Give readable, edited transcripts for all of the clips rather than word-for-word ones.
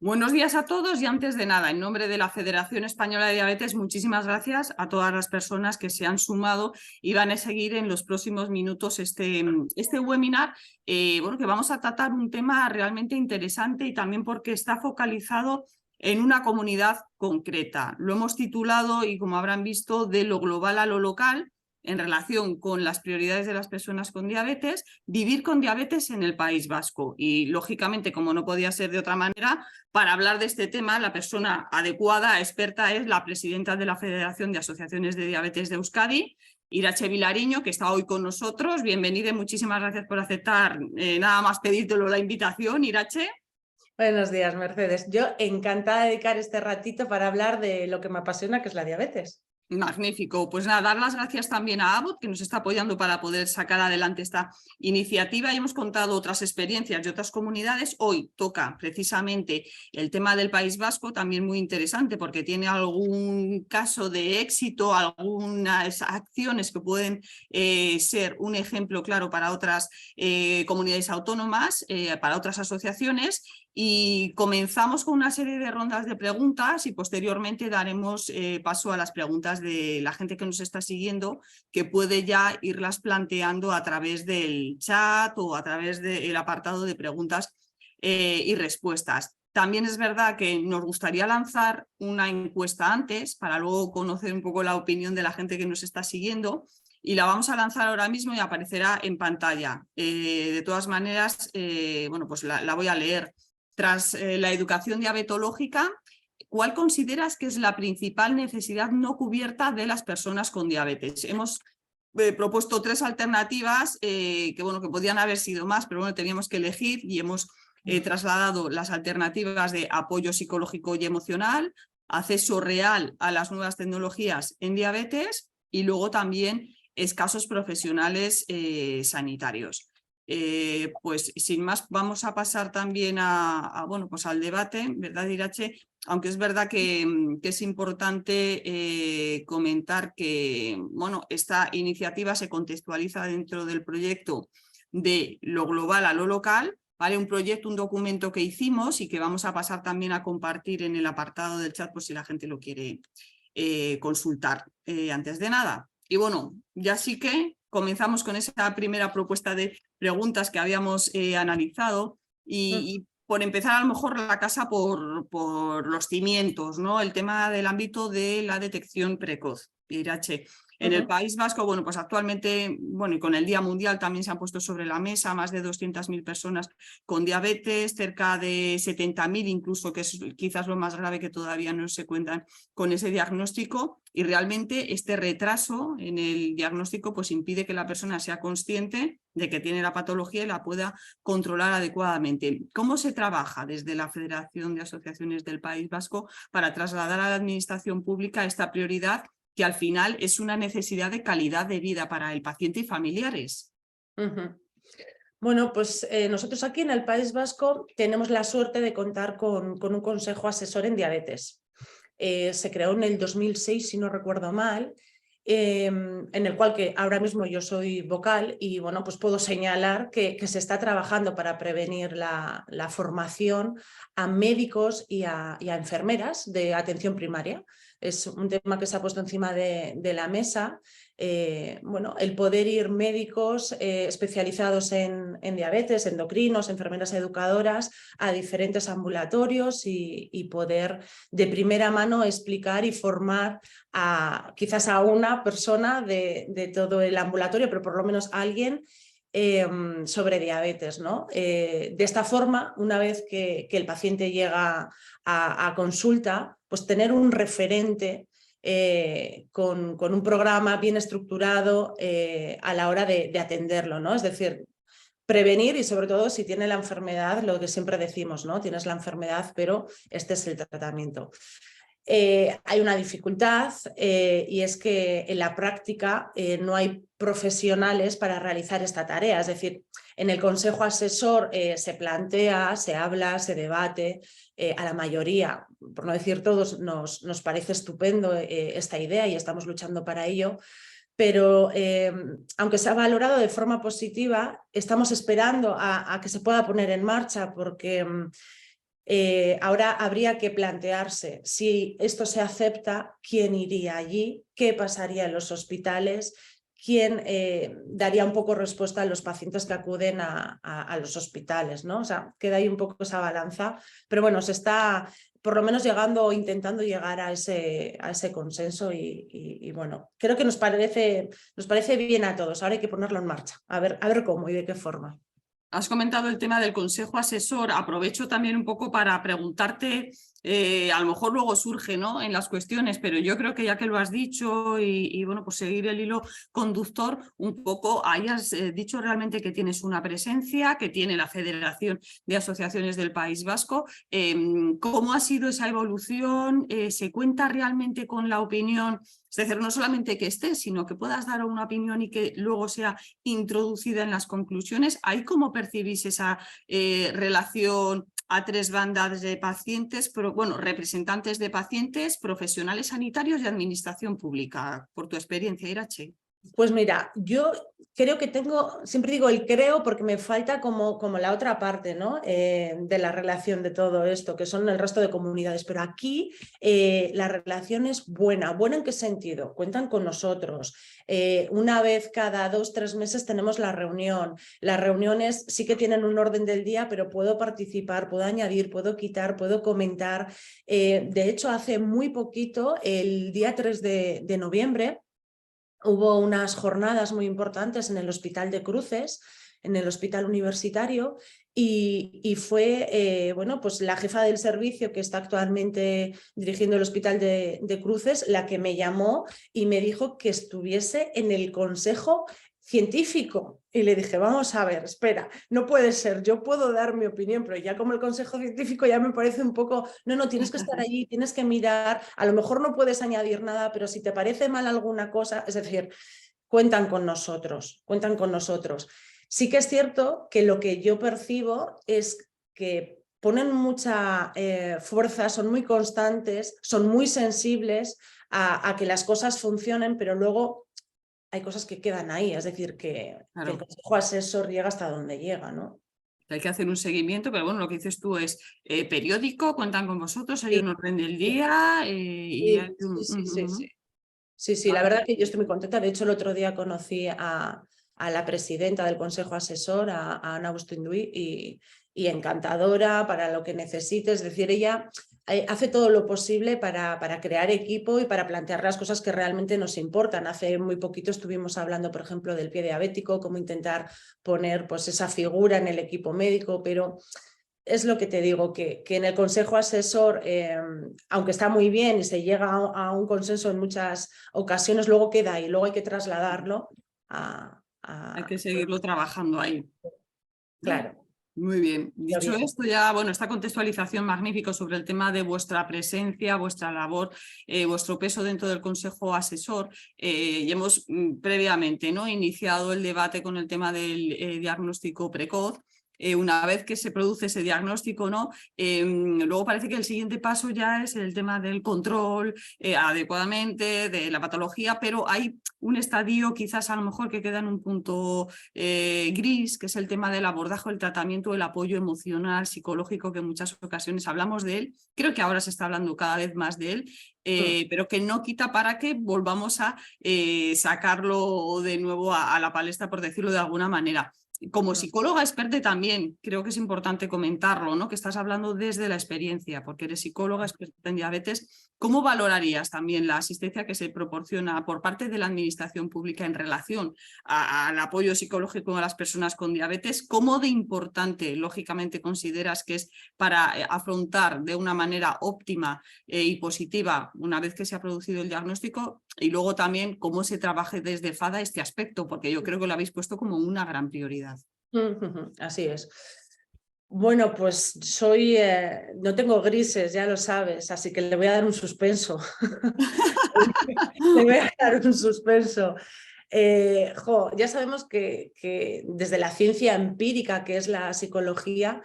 Buenos días a todos y antes de nada, en nombre de la Federación Española de Diabetes, muchísimas gracias a todas las personas que se han sumado y van a seguir en los próximos minutos este webinar, bueno, que vamos a tratar un tema realmente interesante y también porque está focalizado en una comunidad concreta. Lo hemos titulado, y como habrán visto, de lo global a lo local, en relación con las prioridades de las personas con diabetes, vivir con diabetes en el País Vasco. Y, lógicamente, como no podía ser de otra manera, para hablar de este tema, la persona adecuada, experta, es la presidenta de la Federación de Asociaciones de Diabetes de Euskadi, Irache Vilariño, que está hoy con nosotros. Bienvenida y muchísimas gracias por aceptar, nada más pedírtelo la invitación, Irache. Buenos días, Mercedes. Yo encantada de dedicar este ratito para hablar de lo que me apasiona, que es la diabetes. Magnífico. Pues nada, dar las gracias también a Abbott, que nos está apoyando para poder sacar adelante esta iniciativa, y hemos contado otras experiencias de otras comunidades. Hoy toca precisamente el tema del País Vasco, también muy interesante porque tiene algún caso de éxito, algunas acciones que pueden ser un ejemplo claro para otras comunidades autónomas, para otras asociaciones. Y comenzamos con una serie de rondas de preguntas y posteriormente daremos paso a las preguntas de la gente que nos está siguiendo, que puede ya irlas planteando a través del chat o a través del apartado de preguntas y respuestas. También es verdad que nos gustaría lanzar una encuesta antes para luego conocer un poco la opinión de la gente que nos está siguiendo, y la vamos a lanzar ahora mismo y aparecerá en pantalla. De todas maneras, bueno, pues la voy a leer. Tras la educación diabetológica, ¿cuál consideras que es la principal necesidad no cubierta de las personas con diabetes? Hemos propuesto tres alternativas que, bueno, que podían haber sido más, pero bueno, teníamos que elegir y hemos trasladado las alternativas de apoyo psicológico y emocional, acceso real a las nuevas tecnologías en diabetes y luego también escasos profesionales sanitarios. Pues sin más vamos a pasar también bueno, pues al debate, ¿verdad, Irache? Aunque es verdad que es importante comentar que, bueno, esta iniciativa se contextualiza dentro del proyecto de lo global a lo local, ¿vale? Un proyecto, un documento que hicimos y que vamos a pasar también a compartir en el apartado del chat por si la gente lo quiere consultar antes de nada. Y bueno, ya sí que comenzamos con esa primera propuesta de preguntas que habíamos analizado y por empezar a lo mejor la casa por los cimientos, ¿no? El tema del ámbito de la detección precoz, Irache. En el País Vasco, bueno, pues actualmente, bueno, y con el Día Mundial también se han puesto sobre la mesa más de 200.000 personas con diabetes, cerca de 70.000 incluso, que es quizás lo más grave, que todavía no se cuentan con ese diagnóstico, y realmente este retraso en el diagnóstico pues impide que la persona sea consciente de que tiene la patología y la pueda controlar adecuadamente. ¿Cómo se trabaja desde la Federación de Asociaciones del País Vasco para trasladar a la administración pública esta prioridad, que al final es una necesidad de calidad de vida para el paciente y familiares? Bueno, pues nosotros aquí en el País Vasco tenemos la suerte de contar con un consejo asesor en diabetes. Se creó en el 2006, si no recuerdo mal, en el cual que ahora mismo yo soy vocal y bueno, pues puedo señalar que se está trabajando para prevenir la formación a médicos y a enfermeras de atención primaria. Es un tema que se ha puesto encima de la mesa. Bueno, el poder ir médicos especializados en diabetes, endocrinos, enfermeras educadoras a diferentes ambulatorios y poder de primera mano explicar y formar quizás a una persona de todo el ambulatorio, pero por lo menos a alguien sobre diabetes, ¿no? De esta forma, una vez que el paciente llega a consulta, pues tener un referente con un programa bien estructurado a la hora de atenderlo, ¿no? Es decir, prevenir y sobre todo si tiene la enfermedad, lo que siempre decimos, ¿no? Tienes la enfermedad, pero este es el tratamiento. Hay una dificultad y es que en la práctica no hay profesionales para realizar esta tarea. Es decir, en el consejo asesor se plantea, se habla, se debate. A la mayoría, por no decir todos, nos parece estupendo esta idea y estamos luchando para ello. Pero aunque se ha valorado de forma positiva, estamos esperando a que se pueda poner en marcha porque Ahora habría que plantearse si esto se acepta, quién iría allí, qué pasaría en los hospitales, quién daría un poco respuesta a los pacientes que acuden a los hospitales, ¿no? O sea, queda ahí un poco esa balanza, pero bueno, se está por lo menos llegando o intentando llegar a ese consenso y bueno, creo que nos parece bien a todos. Ahora hay que ponerlo en marcha, a ver cómo y de qué forma. Has comentado el tema del consejo asesor. Aprovecho también un poco para preguntarte, a lo mejor luego surge, ¿no?, en las cuestiones, pero yo creo que ya que lo has dicho y bueno, pues seguir el hilo conductor, un poco hayas dicho realmente que tienes una presencia, que tiene la Federación de Asociaciones del País Vasco. ¿Cómo ha sido esa evolución? ¿Se cuenta realmente con la opinión? Es decir, no solamente que estés, sino que puedas dar una opinión y que luego sea introducida en las conclusiones. ¿Ahí cómo percibís esa relación a tres bandas de pacientes, pero, bueno, representantes de pacientes, profesionales sanitarios y administración pública, por tu experiencia, Irache? Pues mira, yo creo que siempre digo el creo porque me falta como la otra parte, ¿no? De la relación de todo esto, que son el resto de comunidades, pero aquí la relación es buena. ¿Buena en qué sentido? Cuentan con nosotros. Una vez cada 2-3 meses tenemos la reunión. Las reuniones sí que tienen un orden del día, pero puedo participar, puedo añadir, puedo quitar, puedo comentar. De hecho, hace muy poquito, el día 3 de noviembre, hubo unas jornadas muy importantes en el Hospital de Cruces, en el Hospital Universitario, y fue bueno, pues la jefa del servicio que está actualmente dirigiendo el Hospital de Cruces la que me llamó y me dijo que estuviese en el consejo científico. Y le dije, vamos a ver, espera, no puede ser, yo puedo dar mi opinión, pero ya como el consejo científico ya me parece un poco, no, tienes que estar allí, tienes que mirar, a lo mejor no puedes añadir nada, pero si te parece mal alguna cosa, es decir, cuentan con nosotros, cuentan con nosotros. Sí que es cierto que lo que yo percibo es que ponen mucha fuerza, son muy constantes, son muy sensibles a que las cosas funcionen, pero luego hay cosas que quedan ahí, es decir, que el consejo asesor llega hasta donde llega, ¿no? Hay que hacer un seguimiento, pero bueno, lo que dices tú es periódico, cuentan con vosotros, hay Sí, un orden del día y hay un... Sí, la verdad que yo estoy muy contenta. De hecho, el otro día conocí a la presidenta del consejo asesor, a Ana Bustinduy, y encantadora para lo que necesites. Es decir, ella hace todo lo posible para crear equipo y para plantear las cosas que realmente nos importan. Hace muy poquito estuvimos hablando, por ejemplo, del pie diabético, cómo intentar poner pues, esa figura en el equipo médico, pero es lo que te digo, que en el consejo asesor, aunque está muy bien y se llega a un consenso en muchas ocasiones, luego queda ahí, luego hay que trasladarlo Hay que seguirlo trabajando ahí. Claro. Muy bien. Dicho esto, ya, bueno, esta contextualización magnífica sobre el tema de vuestra presencia, vuestra labor, vuestro peso dentro del consejo asesor, y hemos previamente, ¿no?, iniciado el debate con el tema del diagnóstico precoz. Una vez que se produce ese diagnóstico, ¿no?, luego parece que el siguiente paso ya es el tema del control adecuadamente de la patología, pero hay un estadio quizás a lo mejor que queda en un punto gris, que es el tema del abordaje, el tratamiento, el apoyo emocional, psicológico, que en muchas ocasiones hablamos de él. Creo que ahora se está hablando cada vez más de él, pero que no quita para que volvamos a sacarlo de nuevo a la palestra, por decirlo de alguna manera. Como psicóloga experta también, creo que es importante comentarlo, ¿no?, que estás hablando desde la experiencia, porque eres psicóloga experta en diabetes. ¿Cómo valorarías también la asistencia que se proporciona por parte de la administración pública en relación al apoyo psicológico a las personas con diabetes? ¿Cómo de importante, lógicamente, consideras que es para afrontar de una manera óptima y positiva una vez que se ha producido el diagnóstico? Y luego también cómo se trabaje desde FADA este aspecto, porque yo creo que lo habéis puesto como una gran prioridad. Así es. Bueno, pues no tengo grises, ya lo sabes, así que le voy a dar un suspenso. Le voy a dar un suspenso. Ya sabemos que desde la ciencia empírica, que es la psicología,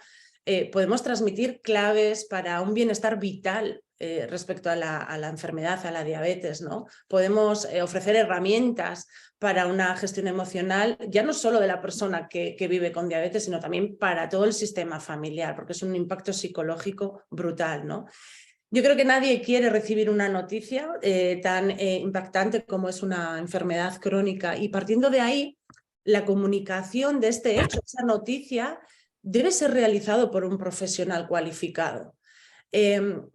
podemos transmitir claves para un bienestar vital respecto a la enfermedad, a la diabetes, ¿no? Podemos ofrecer herramientas para una gestión emocional, ya no solo de la persona que vive con diabetes, sino también para todo el sistema familiar, porque es un impacto psicológico brutal, ¿no? Yo creo que nadie quiere recibir una noticia tan impactante como es una enfermedad crónica, y partiendo de ahí, la comunicación de este hecho, esa noticia, debe ser realizado por un profesional cualificado. El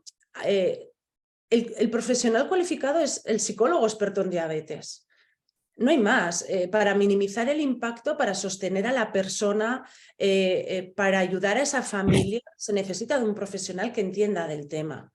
profesional cualificado es el psicólogo experto en diabetes. No hay más. Para minimizar el impacto, para sostener a la persona, para ayudar a esa familia, se necesita de un profesional que entienda del tema.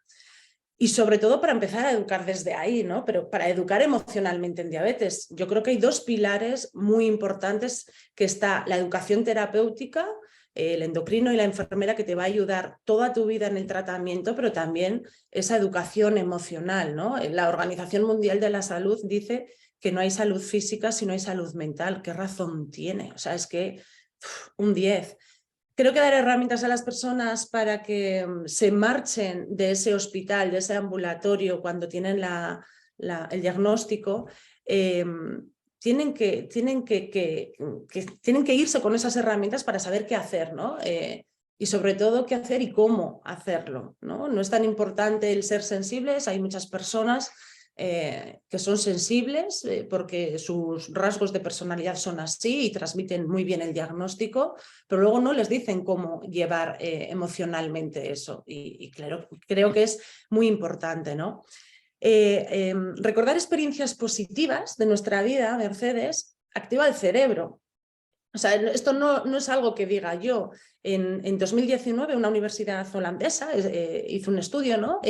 Y sobre todo para empezar a educar desde ahí, ¿no? Pero para educar emocionalmente en diabetes, yo creo que hay dos pilares muy importantes, que está la educación terapéutica, el endocrino y la enfermera, que te va a ayudar toda tu vida en el tratamiento, pero también esa educación emocional, ¿no? La Organización Mundial de la Salud dice que no hay salud física si no hay salud mental. ¿Qué razón tiene? O sea, es que un 10. Creo que dar herramientas a las personas para que se marchen de ese hospital, de ese ambulatorio, cuando tienen el diagnóstico, tienen que irse con esas herramientas para saber qué hacer, ¿no? Y sobre todo qué hacer y cómo hacerlo, ¿no? No es tan importante el ser sensibles, hay muchas personas que son sensibles porque sus rasgos de personalidad son así y transmiten muy bien el diagnóstico, pero luego no les dicen cómo llevar emocionalmente eso, y claro, creo que es muy importante, ¿no? Recordar experiencias positivas de nuestra vida, Mercedes, activa el cerebro. O sea, esto no es algo que diga yo. En 2019 una universidad holandesa hizo un estudio, ¿no?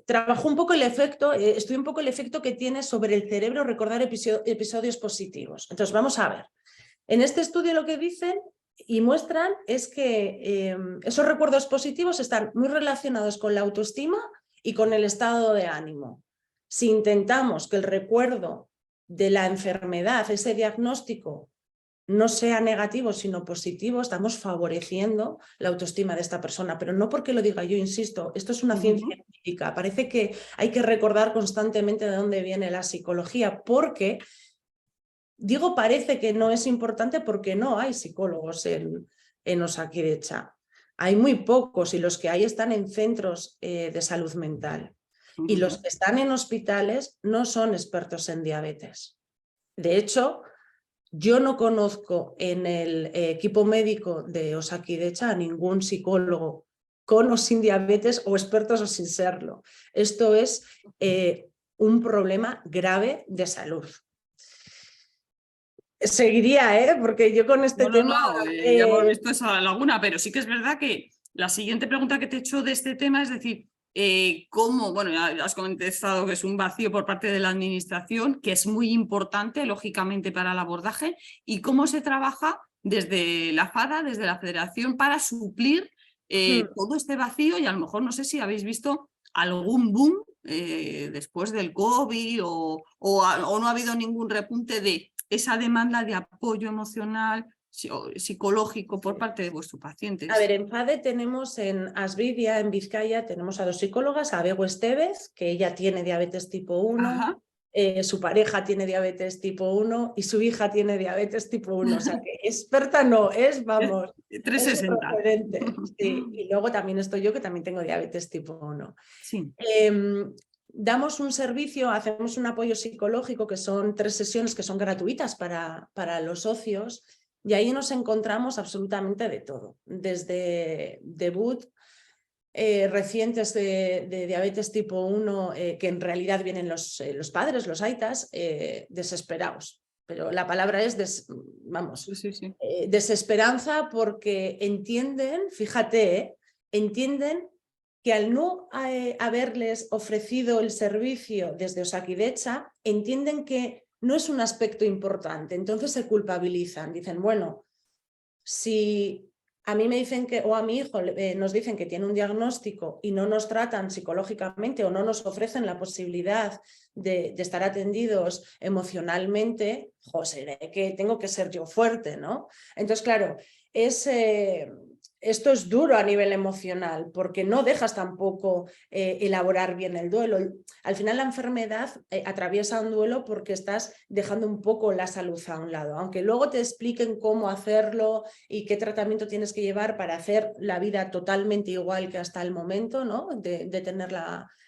Trabajó un poco el efecto, estudió un poco el efecto que tiene sobre el cerebro recordar episodios positivos. Entonces vamos a ver. En este estudio lo que dicen y muestran es que esos recuerdos positivos están muy relacionados con la autoestima y con el estado de ánimo. Si intentamos que el recuerdo de la enfermedad, ese diagnóstico, no sea negativo, sino positivo, estamos favoreciendo la autoestima de esta persona, pero no porque lo diga yo, insisto, esto es una ciencia empírica. Parece que hay que recordar constantemente de dónde viene la psicología, porque, digo parece que no es importante porque no hay psicólogos en Osakidetza. Hay muy pocos y los que hay están en centros de salud mental. Y los que están en hospitales no son expertos en diabetes. De hecho, yo no conozco en el equipo médico de Osakidetza a ningún psicólogo con o sin diabetes, o expertos o sin serlo. Esto es un problema grave de salud. Seguiría, porque yo con este tema... ya hemos visto esa laguna, pero sí que es verdad que la siguiente pregunta que te he hecho de este tema es decir, cómo, bueno, ya has contestado que es un vacío por parte de la administración, que es muy importante, lógicamente, para el abordaje, y cómo se trabaja desde la FADA, desde la Federación, para suplir todo este vacío, y a lo mejor no sé si habéis visto algún boom después del COVID o no ha habido ningún repunte de esa demanda de apoyo emocional, psicológico por parte de vuestros pacientes. A ver, en FADE tenemos en Asvidia, en Vizcaya, tenemos a dos psicólogas, a Bego Estevez, que ella tiene diabetes tipo 1, su pareja tiene diabetes tipo 1 y su hija tiene diabetes tipo 1. O sea, que experta no es, vamos, 360. Es sí. Y luego también estoy yo, que también tengo diabetes tipo 1. Sí. Damos un servicio, hacemos un apoyo psicológico, que son 3 sesiones que son gratuitas para los socios, y ahí nos encontramos absolutamente de todo, desde debut recientes de diabetes tipo 1, que en realidad vienen los padres, los aitas, desesperados. Pero la palabra es, desesperanza, porque entienden, fíjate, entienden que al no haberles ofrecido el servicio desde Osakidetza, entienden que no es un aspecto importante, entonces se culpabilizan, dicen, bueno, si a mí me dicen que, o a mi hijo nos dicen que tiene un diagnóstico y no nos tratan psicológicamente o no nos ofrecen la posibilidad de estar atendidos emocionalmente, José, que tengo que ser yo fuerte, ¿no? Entonces, claro, es esto es duro a nivel emocional porque no dejas tampoco elaborar bien el duelo. Al final la enfermedad atraviesa un duelo porque estás dejando un poco la salud a un lado, aunque luego te expliquen cómo hacerlo y qué tratamiento tienes que llevar para hacer la vida totalmente igual que hasta el momento, ¿no? de tener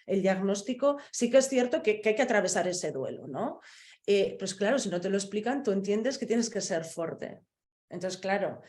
el diagnóstico. Sí que es cierto que hay que atravesar ese duelo, ¿no? Pues claro, si no te lo explican, tú entiendes que tienes que ser fuerte. Entonces, claro,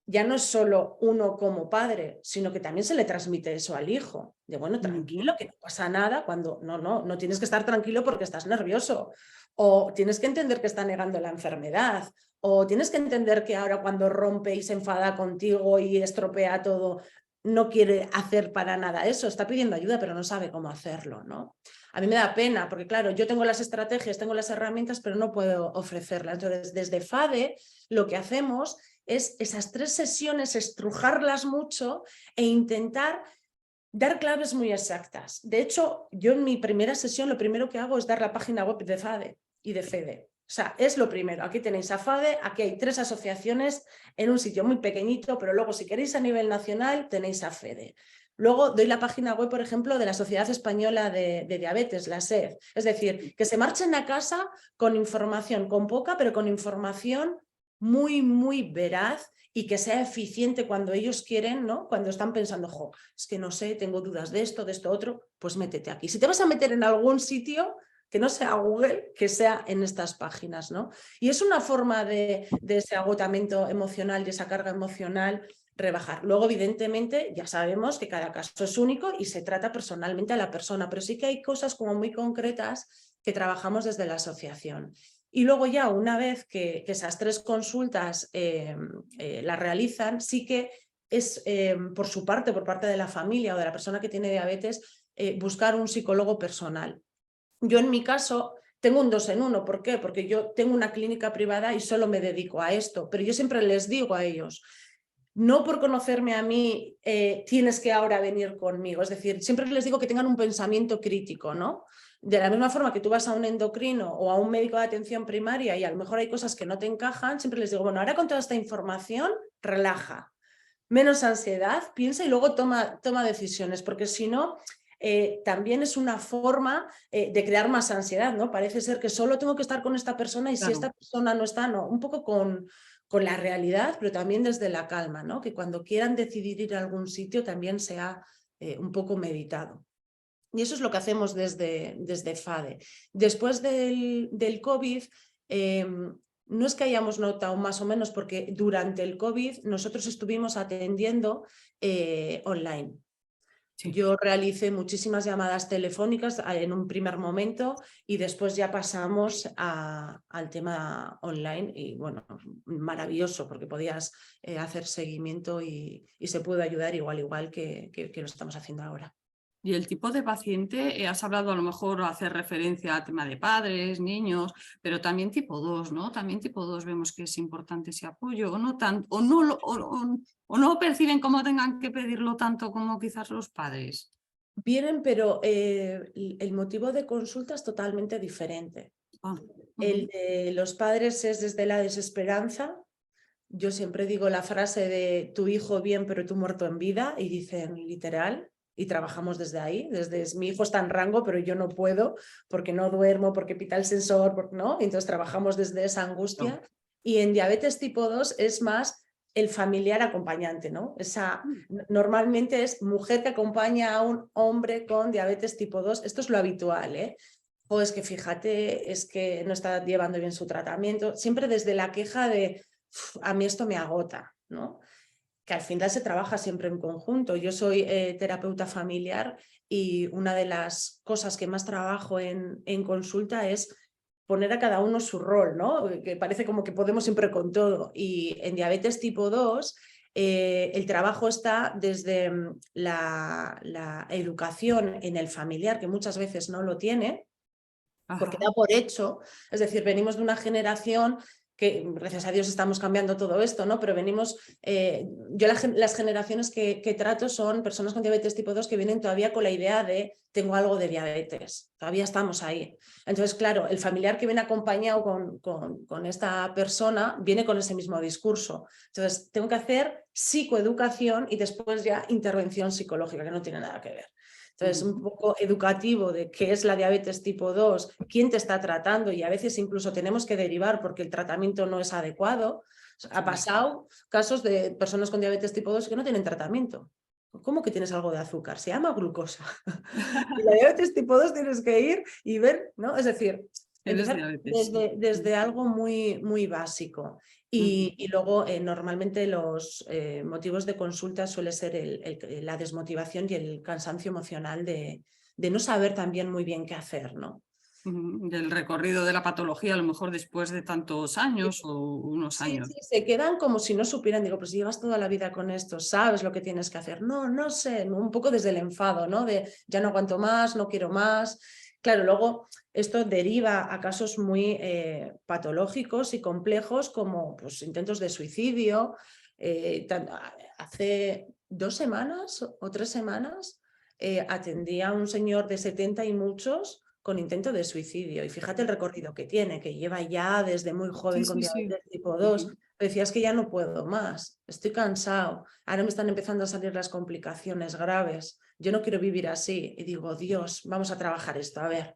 ya no es solo uno como padre, sino que también se le transmite eso al hijo. De bueno, tranquilo, que no pasa nada, cuando no tienes que estar tranquilo porque estás nervioso. O tienes que entender que está negando la enfermedad. O tienes que entender que ahora cuando rompe y se enfada contigo y estropea todo, no quiere hacer para nada eso. Está pidiendo ayuda, pero no sabe cómo hacerlo, ¿no? A mí me da pena porque, claro, yo tengo las estrategias, tengo las herramientas, pero no puedo ofrecerlas. Entonces, desde FADE lo que hacemos es esas 3 sesiones estrujarlas mucho e intentar dar claves muy exactas. De hecho, yo en mi primera sesión lo primero que hago es dar la página web de FADE y de FEDE. O sea, es lo primero. Aquí tenéis a FADE, aquí hay 3 asociaciones en un sitio muy pequeñito, pero luego si queréis a nivel nacional tenéis a FEDE. Luego doy la página web, por ejemplo, de la Sociedad Española de Diabetes, la SED. Es decir, que se marchen a casa con información, con poca, pero con información muy, muy veraz y que sea eficiente cuando ellos quieren, ¿no? Cuando están pensando, jo, es que no sé, tengo dudas de esto, otro, pues métete aquí. Si te vas a meter en algún sitio, que no sea Google, que sea en estas páginas, ¿no? Y es una forma de ese agotamiento emocional, de esa carga emocional, rebajar. Luego, evidentemente, ya sabemos que cada caso es único y se trata personalmente a la persona, pero sí que hay cosas como muy concretas que trabajamos desde la asociación. Y luego ya una vez que esas 3 consultas las realizan, sí que es por su parte, por parte de la familia o de la persona que tiene diabetes, buscar un psicólogo personal. Yo en mi caso tengo un 2 en 1, ¿por qué? Porque yo tengo una clínica privada y solo me dedico a esto, pero yo siempre les digo a ellos, no por conocerme a mí tienes que ahora venir conmigo, es decir, siempre les digo que tengan un pensamiento crítico, ¿no? De la misma forma que tú vas a un endocrino o a un médico de atención primaria y a lo mejor hay cosas que no te encajan, siempre les digo, bueno, ahora con toda esta información, relaja, menos ansiedad, piensa y luego toma decisiones, porque si no, también es una forma de crear más ansiedad, ¿no? Parece ser que solo tengo que estar con esta persona y si esta persona no está, no, un poco con la realidad, pero también desde la calma, ¿no? Que cuando quieran decidir ir a algún sitio también sea un poco meditado. Y eso es lo que hacemos desde FADE. Después del COVID, no es que hayamos notado más o menos, porque durante el COVID nosotros estuvimos atendiendo online. Sí. Yo realicé muchísimas llamadas telefónicas en un primer momento y después ya pasamos al tema online y bueno, maravilloso porque podías hacer seguimiento y se puede ayudar igual que lo estamos haciendo ahora. Y el tipo de paciente, has hablado a lo mejor hacer referencia al tema de padres, niños, pero también tipo 2, ¿no? También tipo 2 vemos que es importante ese apoyo, o no tanto, o no perciben cómo tengan que pedirlo tanto como quizás los padres. Vienen, pero el motivo de consulta es totalmente diferente. El de los padres es desde la desesperanza. Yo siempre digo la frase de tu hijo bien, pero tú muerto en vida, y dicen literal, y trabajamos desde ahí, desde mi hijo está en rango, pero yo no puedo, porque no duermo, porque pita el sensor, ¿no? Entonces trabajamos desde esa angustia. No. Y en diabetes tipo 2 es más el familiar acompañante, ¿no? Normalmente es mujer que acompaña a un hombre con diabetes tipo 2, esto es lo habitual, ¿eh? O es que fíjate, es que no está llevando bien su tratamiento, siempre desde la queja de a mí esto me agota, ¿no? Que al final se trabaja siempre en conjunto. Yo soy terapeuta familiar y una de las cosas que más trabajo en consulta es poner a cada uno su rol, ¿no? Que parece como que podemos siempre con todo. Y en diabetes tipo 2 el trabajo está desde la educación en el familiar, que muchas veces no lo tiene, porque da por hecho, es decir, venimos de una generación que gracias a Dios estamos cambiando todo esto, ¿no? Pero venimos, las generaciones que trato son personas con diabetes tipo 2 que vienen todavía con la idea de tengo algo de diabetes, todavía estamos ahí. Entonces, claro, el familiar que viene acompañado con esta persona viene con ese mismo discurso. Entonces, tengo que hacer psicoeducación y después ya intervención psicológica, que no tiene nada que ver. Entonces, un poco educativo de qué es la diabetes tipo 2, quién te está tratando, y a veces incluso tenemos que derivar porque el tratamiento no es adecuado. Ha pasado casos de personas con diabetes tipo 2 que no tienen tratamiento. ¿Cómo que tienes algo de azúcar? Se llama glucosa. Y la diabetes tipo 2 tienes que ir y ver, ¿no? Es decir, Tienes empezar diabetes. desde algo muy, muy básico. Y luego, normalmente los motivos de consulta suele ser la desmotivación y el cansancio emocional de no saber también muy bien qué hacer, ¿no? Del recorrido de la patología, a lo mejor después de tantos años o unos Sí, años. sí, se quedan como si no supieran. Digo, pues si llevas toda la vida con esto, sabes lo que tienes que hacer. No, no sé, un poco desde el enfado, ¿no? De ya no aguanto más, no quiero más. Claro, luego esto deriva a casos muy patológicos y complejos como pues, intentos de suicidio. Hace 2 semanas o 3 semanas atendí a un señor de 70 y muchos con intento de suicidio. Y fíjate el recorrido que tiene, que lleva ya desde muy joven Sí, con sí, sí. diabetes tipo 2. Decías que ya no puedo más, estoy cansado, ahora me están empezando a salir las complicaciones graves, yo no quiero vivir así. Y digo, Dios, vamos a trabajar esto, a ver.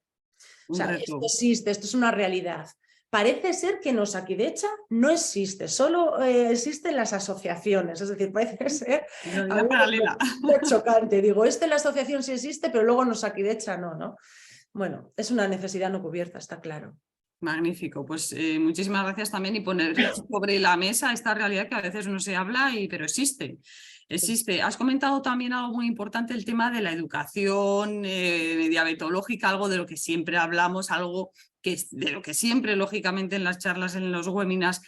O Un sea, reto. esto existe, esto es una realidad. Parece ser que en Osakidecha no existe, solo existen las asociaciones, es decir, parece ser Realidad algo paralela. chocante. Digo, la asociación sí existe, pero luego en Osakidecha no, ¿no? Bueno, es una necesidad no cubierta, está claro. Magnífico, pues muchísimas gracias también y poner sobre la mesa esta realidad que a veces no se habla, pero existe. Existe. Has comentado también algo muy importante, el tema de la educación diabetológica, algo de lo que siempre hablamos, algo de lo que siempre, lógicamente, en las charlas, en los webinars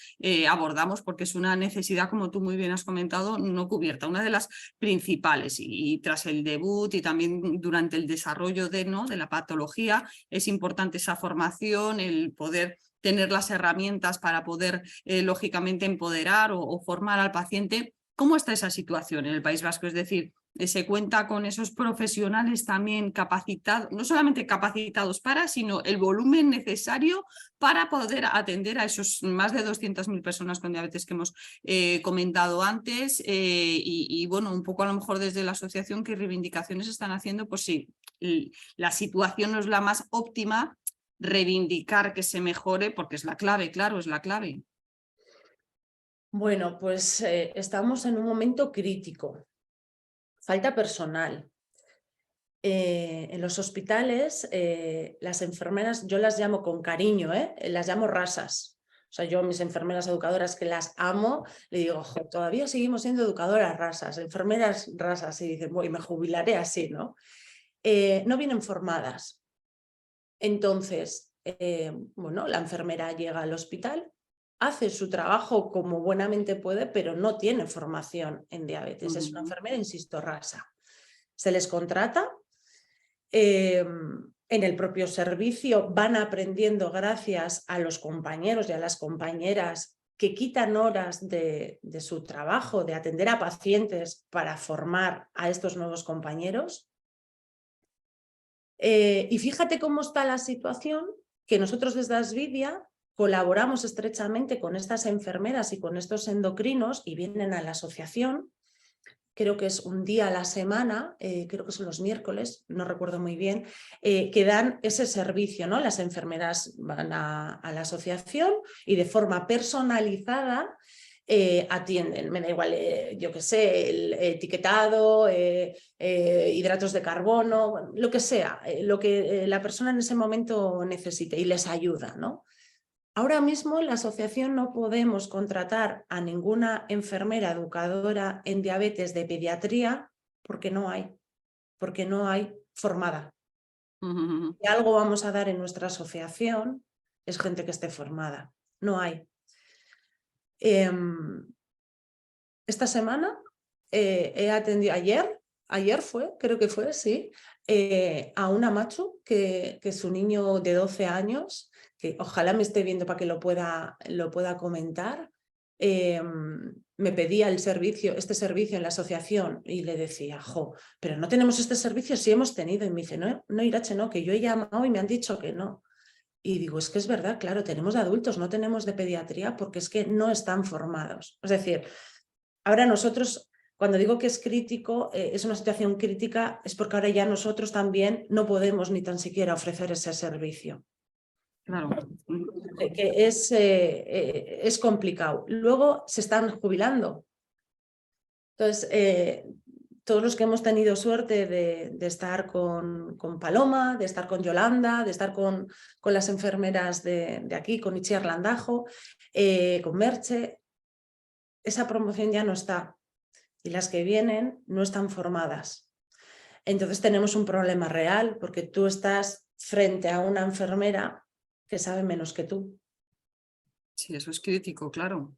abordamos, porque es una necesidad, como tú muy bien has comentado, no cubierta, una de las principales. Y tras el debut y también durante el desarrollo de la patología, es importante esa formación, el poder tener las herramientas para poder, lógicamente, empoderar o formar al paciente. ¿Cómo está esa situación en el País Vasco? Es decir, ¿se cuenta con esos profesionales también capacitados, no solamente capacitados para, sino el volumen necesario para poder atender a esos más de 200.000 personas con diabetes que hemos comentado antes? Y bueno, un poco a lo mejor desde la asociación, ¿qué reivindicaciones están haciendo? Pues sí, la situación no es la más óptima, reivindicar que se mejore, porque es la clave, claro, es la clave. Bueno, pues estamos en un momento crítico. Falta personal. En los hospitales, las enfermeras, yo las llamo con cariño, las llamo rasas. O sea, yo a mis enfermeras educadoras que las amo, le digo, todavía seguimos siendo educadoras rasas, enfermeras rasas, y dicen, voy, me jubilaré así, ¿no? No vienen formadas. Entonces, bueno, la enfermera llega al hospital, hace su trabajo como buenamente puede, pero no tiene formación en diabetes. Es una enfermera, insisto, rasa. Se les contrata, en el propio servicio van aprendiendo gracias a los compañeros y a las compañeras que quitan horas de su trabajo, de atender a pacientes para formar a estos nuevos compañeros. Y fíjate cómo está la situación, que nosotros desde Asvidia colaboramos estrechamente con estas enfermeras y con estos endocrinos y vienen a la asociación. Creo que es un día a la semana, creo que son los miércoles, no recuerdo muy bien, que dan ese servicio, ¿no? Las enfermeras van a la asociación y de forma personalizada atienden. Me da igual, yo qué sé, el etiquetado, hidratos de carbono, lo que sea, lo que la persona en ese momento necesite y les ayuda, ¿no? Ahora mismo en la asociación no podemos contratar a ninguna enfermera educadora en diabetes de pediatría porque no hay formada. Si algo vamos a dar en nuestra asociación es gente que esté formada, no hay. Esta semana he atendido, ayer fue, creo que fue, sí, a una macho que su niño de 12 años que ojalá me esté viendo para que lo pueda comentar, me pedía este servicio en la asociación y le decía, jo, pero no tenemos este servicio, sí hemos tenido. Y me dice, no, no, Irache, no, que yo he llamado y me han dicho que no. Y digo, es que es verdad, claro, tenemos de adultos, no tenemos de pediatría porque es que no están formados. Es decir, ahora nosotros, cuando digo que es crítico, es una situación crítica, es porque ahora ya nosotros también no podemos ni tan siquiera ofrecer ese servicio. Claro. Que es complicado. Luego se están jubilando. Entonces, todos los que hemos tenido suerte de estar con Paloma, de estar con Yolanda, de estar con las enfermeras de aquí, con Itziar Landajo, con Merche, esa promoción ya no está. Y las que vienen no están formadas. Entonces tenemos un problema real porque tú estás frente a una enfermera que sabe menos que tú. Sí, eso es crítico, claro.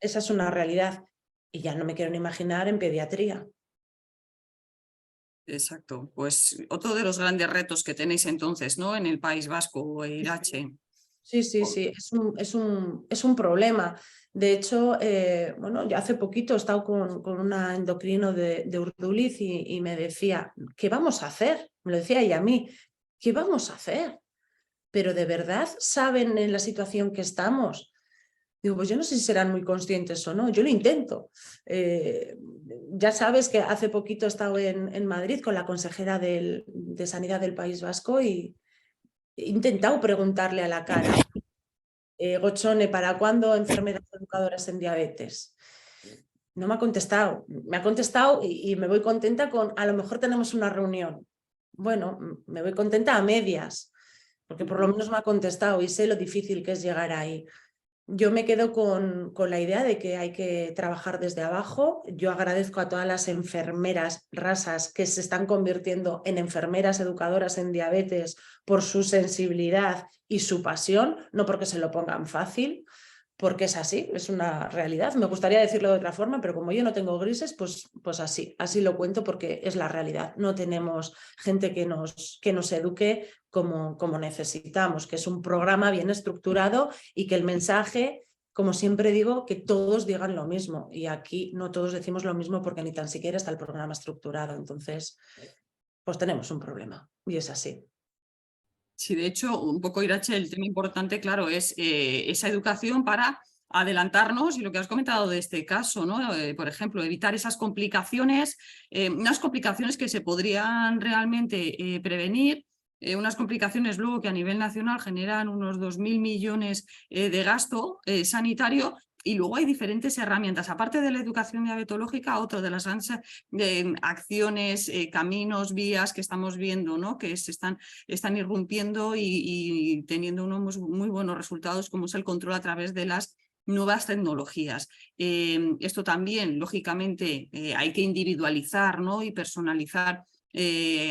Esa es una realidad. Y ya no me quiero ni imaginar en pediatría. Exacto. Pues otro de los grandes retos que tenéis entonces, ¿no? En el País Vasco, Irache. Sí, es un problema. De hecho, bueno, ya hace poquito he estado con una endocrino de Urduliz y me decía, ¿qué vamos a hacer? Me lo decía ella a mí, ¿qué vamos a hacer? ¿Pero de verdad saben en la situación que estamos? Digo, pues yo no sé si serán muy conscientes o no, yo lo intento. Ya sabes que hace poquito he estado en Madrid con la consejera de Sanidad del País Vasco y he intentado preguntarle a la cara, Gochone, ¿para cuándo enfermeras educadoras en diabetes? No me ha contestado. Me ha contestado y me voy contenta con, a lo mejor tenemos una reunión. Bueno, me voy contenta a medias, porque por lo menos me ha contestado y sé lo difícil que es llegar ahí. Yo me quedo con la idea de que hay que trabajar desde abajo. Yo agradezco a todas las enfermeras rasas que se están convirtiendo en enfermeras educadoras en diabetes por su sensibilidad y su pasión, no porque se lo pongan fácil, porque es así, es una realidad. Me gustaría decirlo de otra forma, pero como yo no tengo grises, pues así lo cuento porque es la realidad. No tenemos gente que nos eduque como necesitamos, que es un programa bien estructurado y que el mensaje, como siempre digo, que todos digan lo mismo. Y aquí no todos decimos lo mismo porque ni tan siquiera está el programa estructurado. Entonces, pues tenemos un problema y es así. Sí, de hecho, un poco, Irache, el tema importante, claro, es esa educación para adelantarnos y lo que has comentado de este caso, ¿no? Por ejemplo, evitar esas complicaciones, unas complicaciones que se podrían realmente prevenir, unas complicaciones luego que a nivel nacional generan unos 2.000 millones de gasto sanitario. Y luego hay diferentes herramientas, aparte de la educación diabetológica, otra de las grandes acciones, caminos, vías que estamos viendo, ¿no? Que se están irrumpiendo y teniendo unos muy buenos resultados, como es el control a través de las nuevas tecnologías. Esto también, lógicamente, hay que individualizar, ¿no? Y personalizar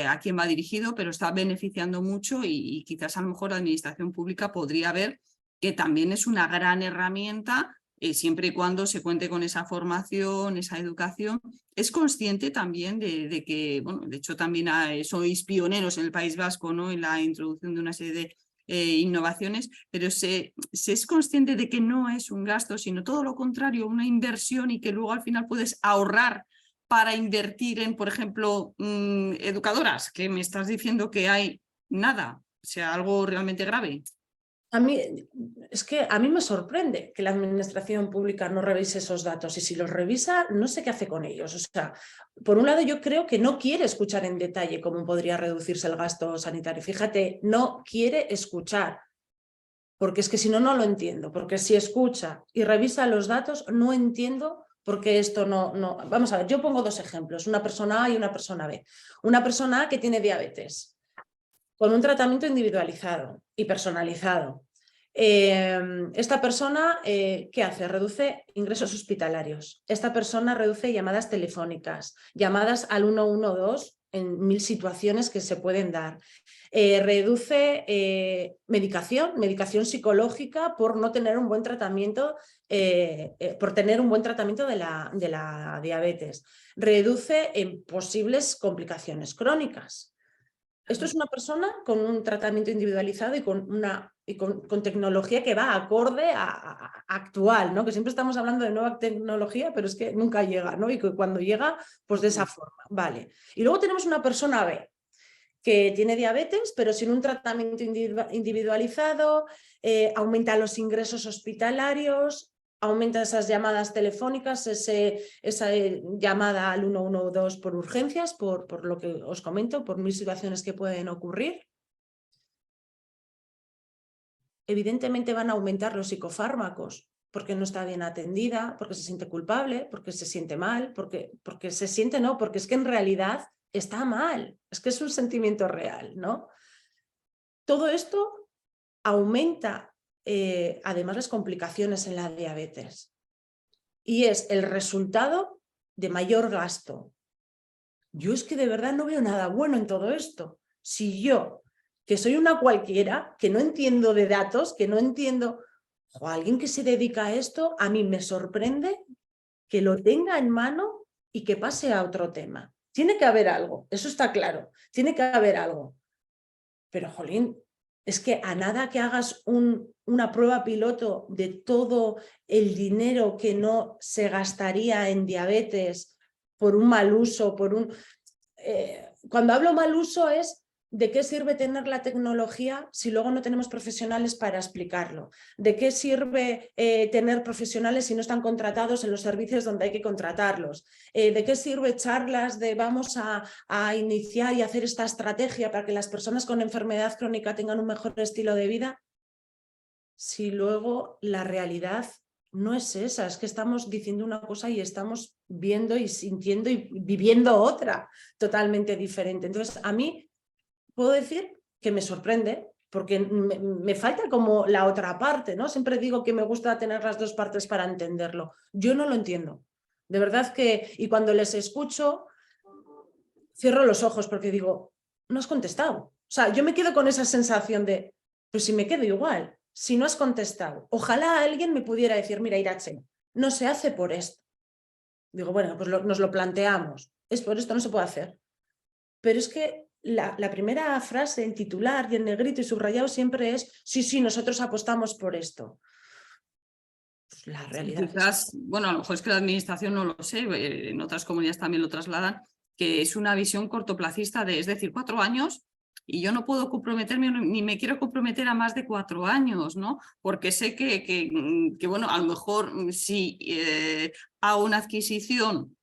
a quién va dirigido, pero está beneficiando mucho y quizás a lo mejor la administración pública podría ver que también es una gran herramienta siempre y cuando se cuente con esa formación, esa educación. Es consciente también de que, bueno, de hecho también sois pioneros en el País Vasco, ¿no? En la introducción de una serie de innovaciones, pero se es consciente de que no es un gasto, sino todo lo contrario, una inversión y que luego al final puedes ahorrar para invertir en, por ejemplo, educadoras, que me estás diciendo que hay nada, o sea, algo realmente grave. A mí, es que a mí me sorprende que la administración pública no revise esos datos y si los revisa, no sé qué hace con ellos. O sea, por un lado yo creo que no quiere escuchar en detalle cómo podría reducirse el gasto sanitario. Fíjate, no quiere escuchar, porque es que si no, no lo entiendo. Porque si escucha y revisa los datos, no entiendo por qué esto no... Vamos a ver, yo pongo dos ejemplos, una persona A y una persona B. Una persona A que tiene diabetes, con un tratamiento individualizado y personalizado. Esta persona, ¿qué hace? Reduce ingresos hospitalarios. Esta persona reduce llamadas telefónicas, llamadas al 112 en 1000 situaciones que se pueden dar. Reduce medicación psicológica por no tener un buen tratamiento, por tener un buen tratamiento de la diabetes. Reduce posibles complicaciones crónicas. Esto es una persona con un tratamiento individualizado y con tecnología que va acorde a actual, ¿no? Que siempre estamos hablando de nueva tecnología, pero es que nunca llega, ¿no? Y que cuando llega, pues de esa forma, vale. Y luego tenemos una persona B, que tiene diabetes, pero sin un tratamiento individualizado, aumenta los ingresos hospitalarios, aumenta esas llamadas telefónicas, esa llamada al 112 por urgencias, por lo que os comento, por 1000 situaciones que pueden ocurrir. Evidentemente van a aumentar los psicofármacos, porque no está bien atendida, porque se siente culpable, porque se siente mal, porque se siente no, porque es que en realidad está mal, es que es un sentimiento real, ¿no? Todo esto aumenta además las complicaciones en la diabetes y es el resultado de mayor gasto. Yo es que de verdad no veo nada bueno en todo esto. Si yo, que soy una cualquiera, que no entiendo de datos, que no entiendo, o alguien que se dedica a esto, a mí me sorprende que lo tenga en mano y que pase a otro tema. Tiene que haber algo, eso está claro, tiene que haber algo. Pero, jolín, es que a nada que hagas una prueba piloto de todo el dinero que no se gastaría en diabetes por un mal uso, cuando hablo mal uso es de qué sirve tener la tecnología si luego no tenemos profesionales para explicarlo. ¿De qué sirve tener profesionales si no están contratados en los servicios donde hay que contratarlos? ¿De qué sirve charlas de vamos a iniciar y hacer esta estrategia para que las personas con enfermedad crónica tengan un mejor estilo de vida? Si luego la realidad no es esa, es que estamos diciendo una cosa y estamos viendo y sintiendo y viviendo otra totalmente diferente. Entonces, a mí puedo decir que me sorprende porque me falta como la otra parte, ¿no? Siempre digo que me gusta tener las dos partes para entenderlo. Yo no lo entiendo. De verdad que, y cuando les escucho, cierro los ojos porque digo, no has contestado. O sea, yo me quedo con esa sensación de, pues si me quedo igual, si no has contestado. Ojalá alguien me pudiera decir, mira, Irache, no se hace por esto. Digo, bueno, pues nos lo planteamos. Es por esto, no se puede hacer. Pero es que la primera frase en titular y en negrito y subrayado siempre es, sí, nosotros apostamos por esto. Pues la realidad Quizás, bueno, a lo mejor es que la administración no lo sé, en otras comunidades también lo trasladan, que es una visión cortoplacista de, es decir, 4 años y yo no puedo comprometerme ni me quiero comprometer a más de 4 años, ¿no? Porque sé que bueno, a lo mejor si hago una adquisición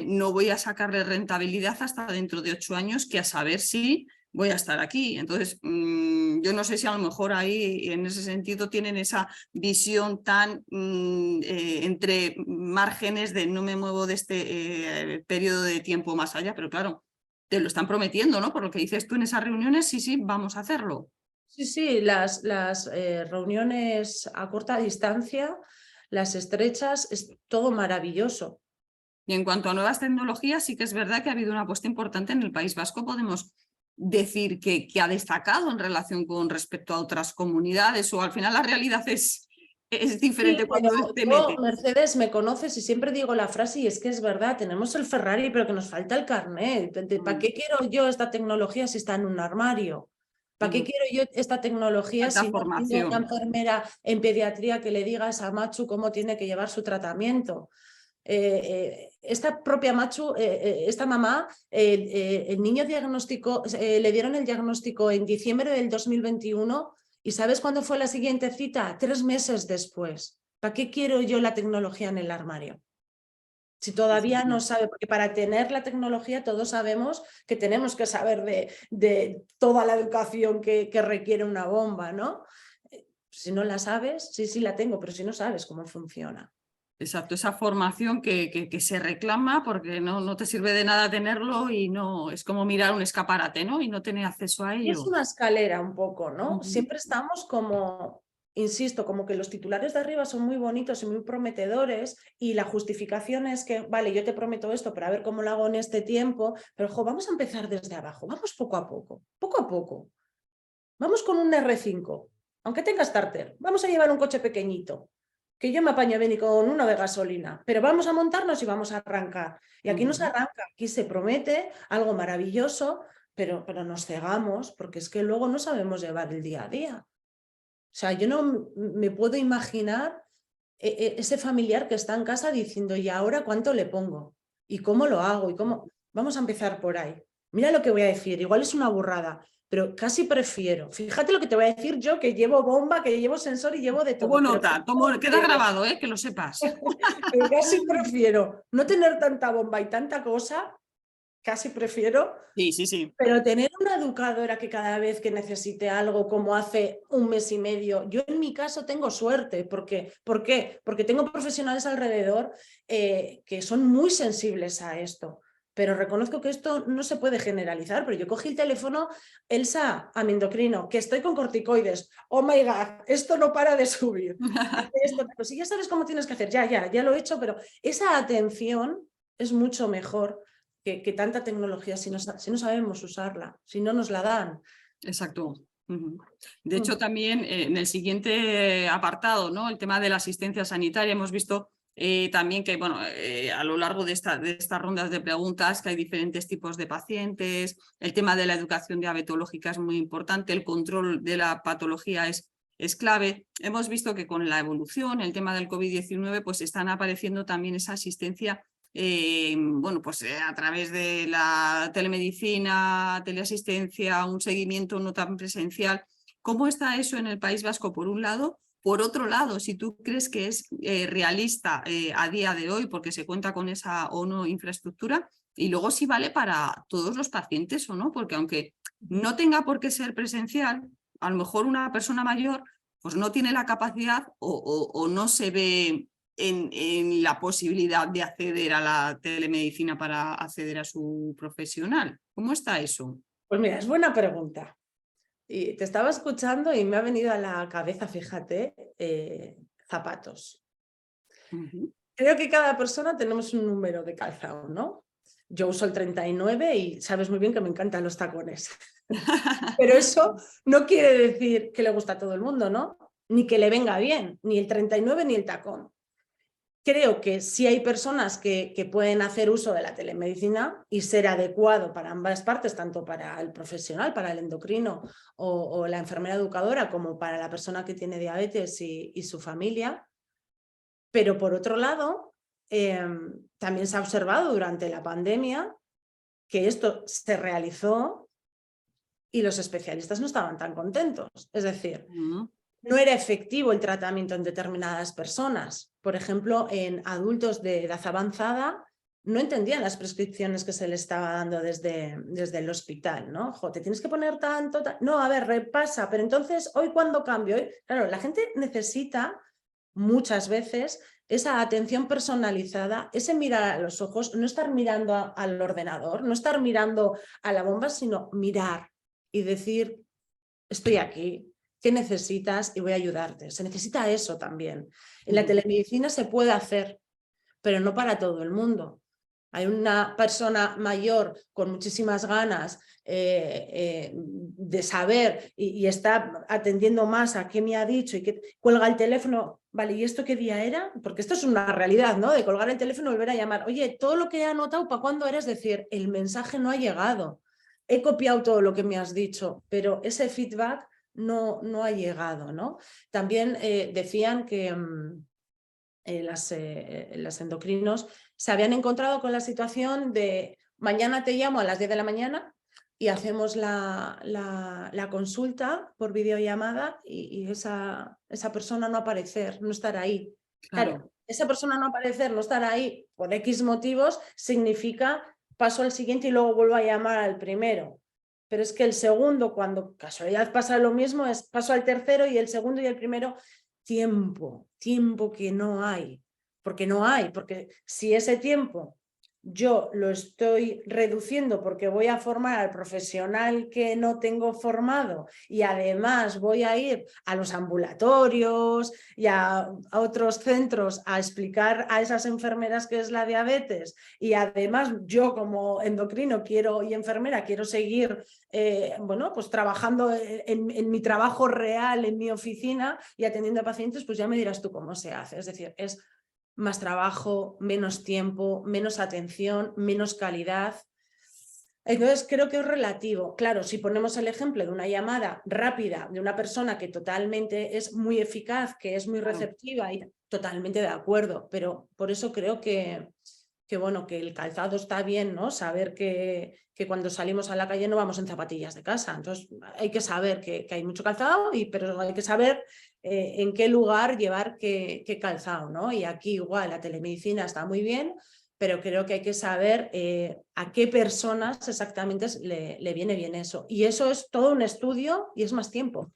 no voy a sacarle rentabilidad hasta dentro de 8 años, que a saber si voy a estar aquí. Entonces, yo no sé si a lo mejor ahí en ese sentido tienen esa visión tan entre márgenes de no me muevo de este periodo de tiempo más allá, pero claro, te lo están prometiendo, ¿no? Por lo que dices tú en esas reuniones, sí, vamos a hacerlo. Sí, las reuniones a corta distancia, las estrechas, es todo maravilloso. Y en cuanto a nuevas tecnologías, sí que es verdad que ha habido una apuesta importante en el País Vasco, podemos decir que ha destacado en relación con respecto a otras comunidades, o al final la realidad es diferente Sí, cuando pero te yo, metes. Mercedes, me conoces y siempre digo la frase y es que es verdad, tenemos el Ferrari, pero que nos falta el carnet. ¿Para qué quiero yo esta tecnología si está en un armario? ¿Para qué quiero yo esta tecnología Falta si no tengo una formación. enfermera en pediatría que le diga a esa Machu cómo tiene que llevar su tratamiento? Esta propia Machu, esta mamá, el niño diagnóstico, le dieron el diagnóstico en diciembre del 2021 y ¿sabes cuándo fue la siguiente cita? 3 meses después. ¿Para qué quiero yo la tecnología en el armario? Si todavía no sabe, porque para tener la tecnología todos sabemos que tenemos que saber de toda la educación que requiere una bomba, ¿no? Si no la sabes, sí la tengo, pero si no sabes cómo funciona. Exacto, esa formación que se reclama porque no te sirve de nada tenerlo y no es como mirar un escaparate, ¿no? Y no tener acceso a Y es ello. una escalera un poco, ¿no? Siempre estamos como, insisto, como que los titulares de arriba son muy bonitos y muy prometedores y la justificación es que, vale, yo te prometo esto, pero a ver cómo lo hago en este tiempo, pero vamos a empezar desde abajo, vamos poco a poco, poco a poco. Vamos con un R5, aunque tenga starter, vamos a llevar un coche pequeñito, que yo me apaño bien y con uno de gasolina, pero vamos a montarnos y vamos a arrancar. Y aquí no se arranca, aquí se promete algo maravilloso, pero nos cegamos porque es que luego no sabemos llevar el día a día. O sea, yo no me puedo imaginar ese familiar que está en casa diciendo, ¿y ahora cuánto le pongo? ¿Y cómo lo hago? ¿Y cómo? Vamos a empezar por ahí. Mira lo que voy a decir, igual es una burrada, pero casi prefiero. Fíjate lo que te voy a decir yo, que llevo bomba, que llevo sensor y llevo de Tomo todo. Pero nota, queda grabado, que lo sepas. pero casi prefiero no tener tanta bomba y tanta cosa, casi prefiero, Sí, sí, sí. pero tener una educadora que cada vez que necesite algo, como hace un mes y medio, yo en mi caso tengo suerte. ¿Por qué? Porque tengo profesionales alrededor que son muy sensibles a esto. Pero reconozco que esto no se puede generalizar, pero yo cogí el teléfono, Elsa, a mi endocrino, que estoy con corticoides, oh my God, esto no para de subir. Hace esto, pero si ya sabes cómo tienes que hacer, ya lo he hecho, pero esa atención es mucho mejor que tanta tecnología si no sabemos usarla, si no nos la dan. Exacto. De hecho, también en el siguiente apartado, ¿no? El tema de la asistencia sanitaria, hemos visto también que, bueno, a lo largo de estas rondas de preguntas, que hay diferentes tipos de pacientes, el tema de la educación diabetológica es muy importante, el control de la patología es clave. Hemos visto que con la evolución, el tema del COVID-19, pues están apareciendo también esa asistencia bueno, pues a través de la telemedicina, teleasistencia, un seguimiento no tan presencial. ¿Cómo está eso en el País Vasco, por un lado? Por otro lado, si tú crees que es realista a día de hoy, porque se cuenta con esa o no infraestructura, y luego si vale para todos los pacientes o no, porque aunque no tenga por qué ser presencial, a lo mejor una persona mayor pues no tiene la capacidad o no se ve en la posibilidad de acceder a la telemedicina para acceder a su profesional. ¿Cómo está eso? Pues mira, es buena pregunta. Y te estaba escuchando y me ha venido a la cabeza, fíjate, zapatos. Creo que cada persona tenemos un número de calzado, ¿no? Yo uso el 39 y sabes muy bien que me encantan los tacones. Pero eso no quiere decir que le gusta a todo el mundo, ¿no? Ni que le venga bien, ni el 39 ni el tacón. Creo que sí hay personas que pueden hacer uso de la telemedicina y ser adecuado para ambas partes, tanto para el profesional, para el endocrino o la enfermera educadora, como para la persona que tiene diabetes y su familia. Pero por otro lado, también se ha observado durante la pandemia que esto se realizó y los especialistas no estaban tan contentos. Es decir, no era efectivo el tratamiento en determinadas personas. Por ejemplo, en adultos de edad avanzada no entendían las prescripciones que se le estaba dando desde el hospital, ¿no? Te tienes que poner tanto, no, a ver, repasa, pero entonces, ¿hoy cuándo cambio? Claro, la gente necesita muchas veces esa atención personalizada, ese mirar a los ojos, no estar mirando al ordenador, no estar mirando a la bomba, sino mirar y decir, estoy aquí, ¿qué necesitas? Y voy a ayudarte. Se necesita eso también. En la telemedicina se puede hacer, pero no para todo el mundo. Hay una persona mayor con muchísimas ganas de saber y está atendiendo más a qué me ha dicho y que cuelga el teléfono. Vale, ¿y esto qué día era? Porque esto es una realidad, ¿no? De colgar el teléfono y volver a llamar. Oye, todo lo que he anotado, ¿para cuándo era? Es decir, el mensaje no ha llegado. He copiado todo lo que me has dicho, pero ese feedback no ha llegado, ¿no? También decían que las endocrinos se habían encontrado con la situación de mañana te llamo a las 10 de la mañana y hacemos la consulta por videollamada y esa persona no aparecer, no estar ahí. Claro, esa persona no aparecer, no estar ahí por X motivos significa paso al siguiente y luego vuelvo a llamar al primero. Pero es que el segundo, cuando casualidad pasa lo mismo, es paso al tercero y el segundo y el primero, tiempo que no hay. Porque si ese tiempo yo lo estoy reduciendo porque voy a formar al profesional que no tengo formado y además voy a ir a los ambulatorios y a otros centros a explicar a esas enfermeras qué es la diabetes y además yo como endocrino y enfermera quiero seguir bueno, pues trabajando en mi trabajo real, en mi oficina y atendiendo a pacientes, pues ya me dirás tú cómo se hace. Es decir, es más trabajo, menos tiempo, menos atención, menos calidad. Entonces creo que es relativo. Claro, si ponemos el ejemplo de una llamada rápida de una persona que totalmente es muy eficaz, que es muy Claro. receptiva y totalmente de acuerdo, pero por eso creo bueno, que el calzado está bien, ¿no? Saber que cuando salimos a la calle no vamos en zapatillas de casa. Entonces hay que saber que hay mucho calzado, pero hay que saber en qué lugar llevar qué calzado, ¿no? Y aquí igual la telemedicina está muy bien, pero creo que hay que saber a qué personas exactamente le viene bien eso. Y eso es todo un estudio y es más tiempo.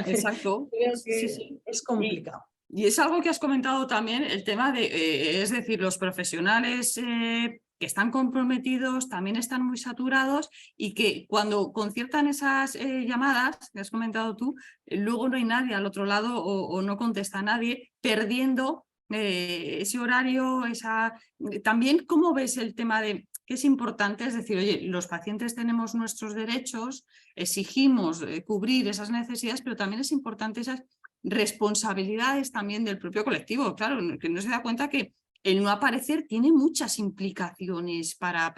Exacto, Creo sí, que sí. es Y, complicado. y es algo que has comentado también, el tema de, es decir, los profesionales que están comprometidos también están muy saturados y que cuando conciertan esas llamadas que has comentado tú, luego no hay nadie al otro lado o no contesta nadie, perdiendo ese horario, También, ¿cómo ves el tema de que es importante? Es decir, oye, los pacientes tenemos nuestros derechos, exigimos cubrir esas necesidades, pero también es importante esas responsabilidades también del propio colectivo, claro, que no se da cuenta que el no aparecer tiene muchas implicaciones para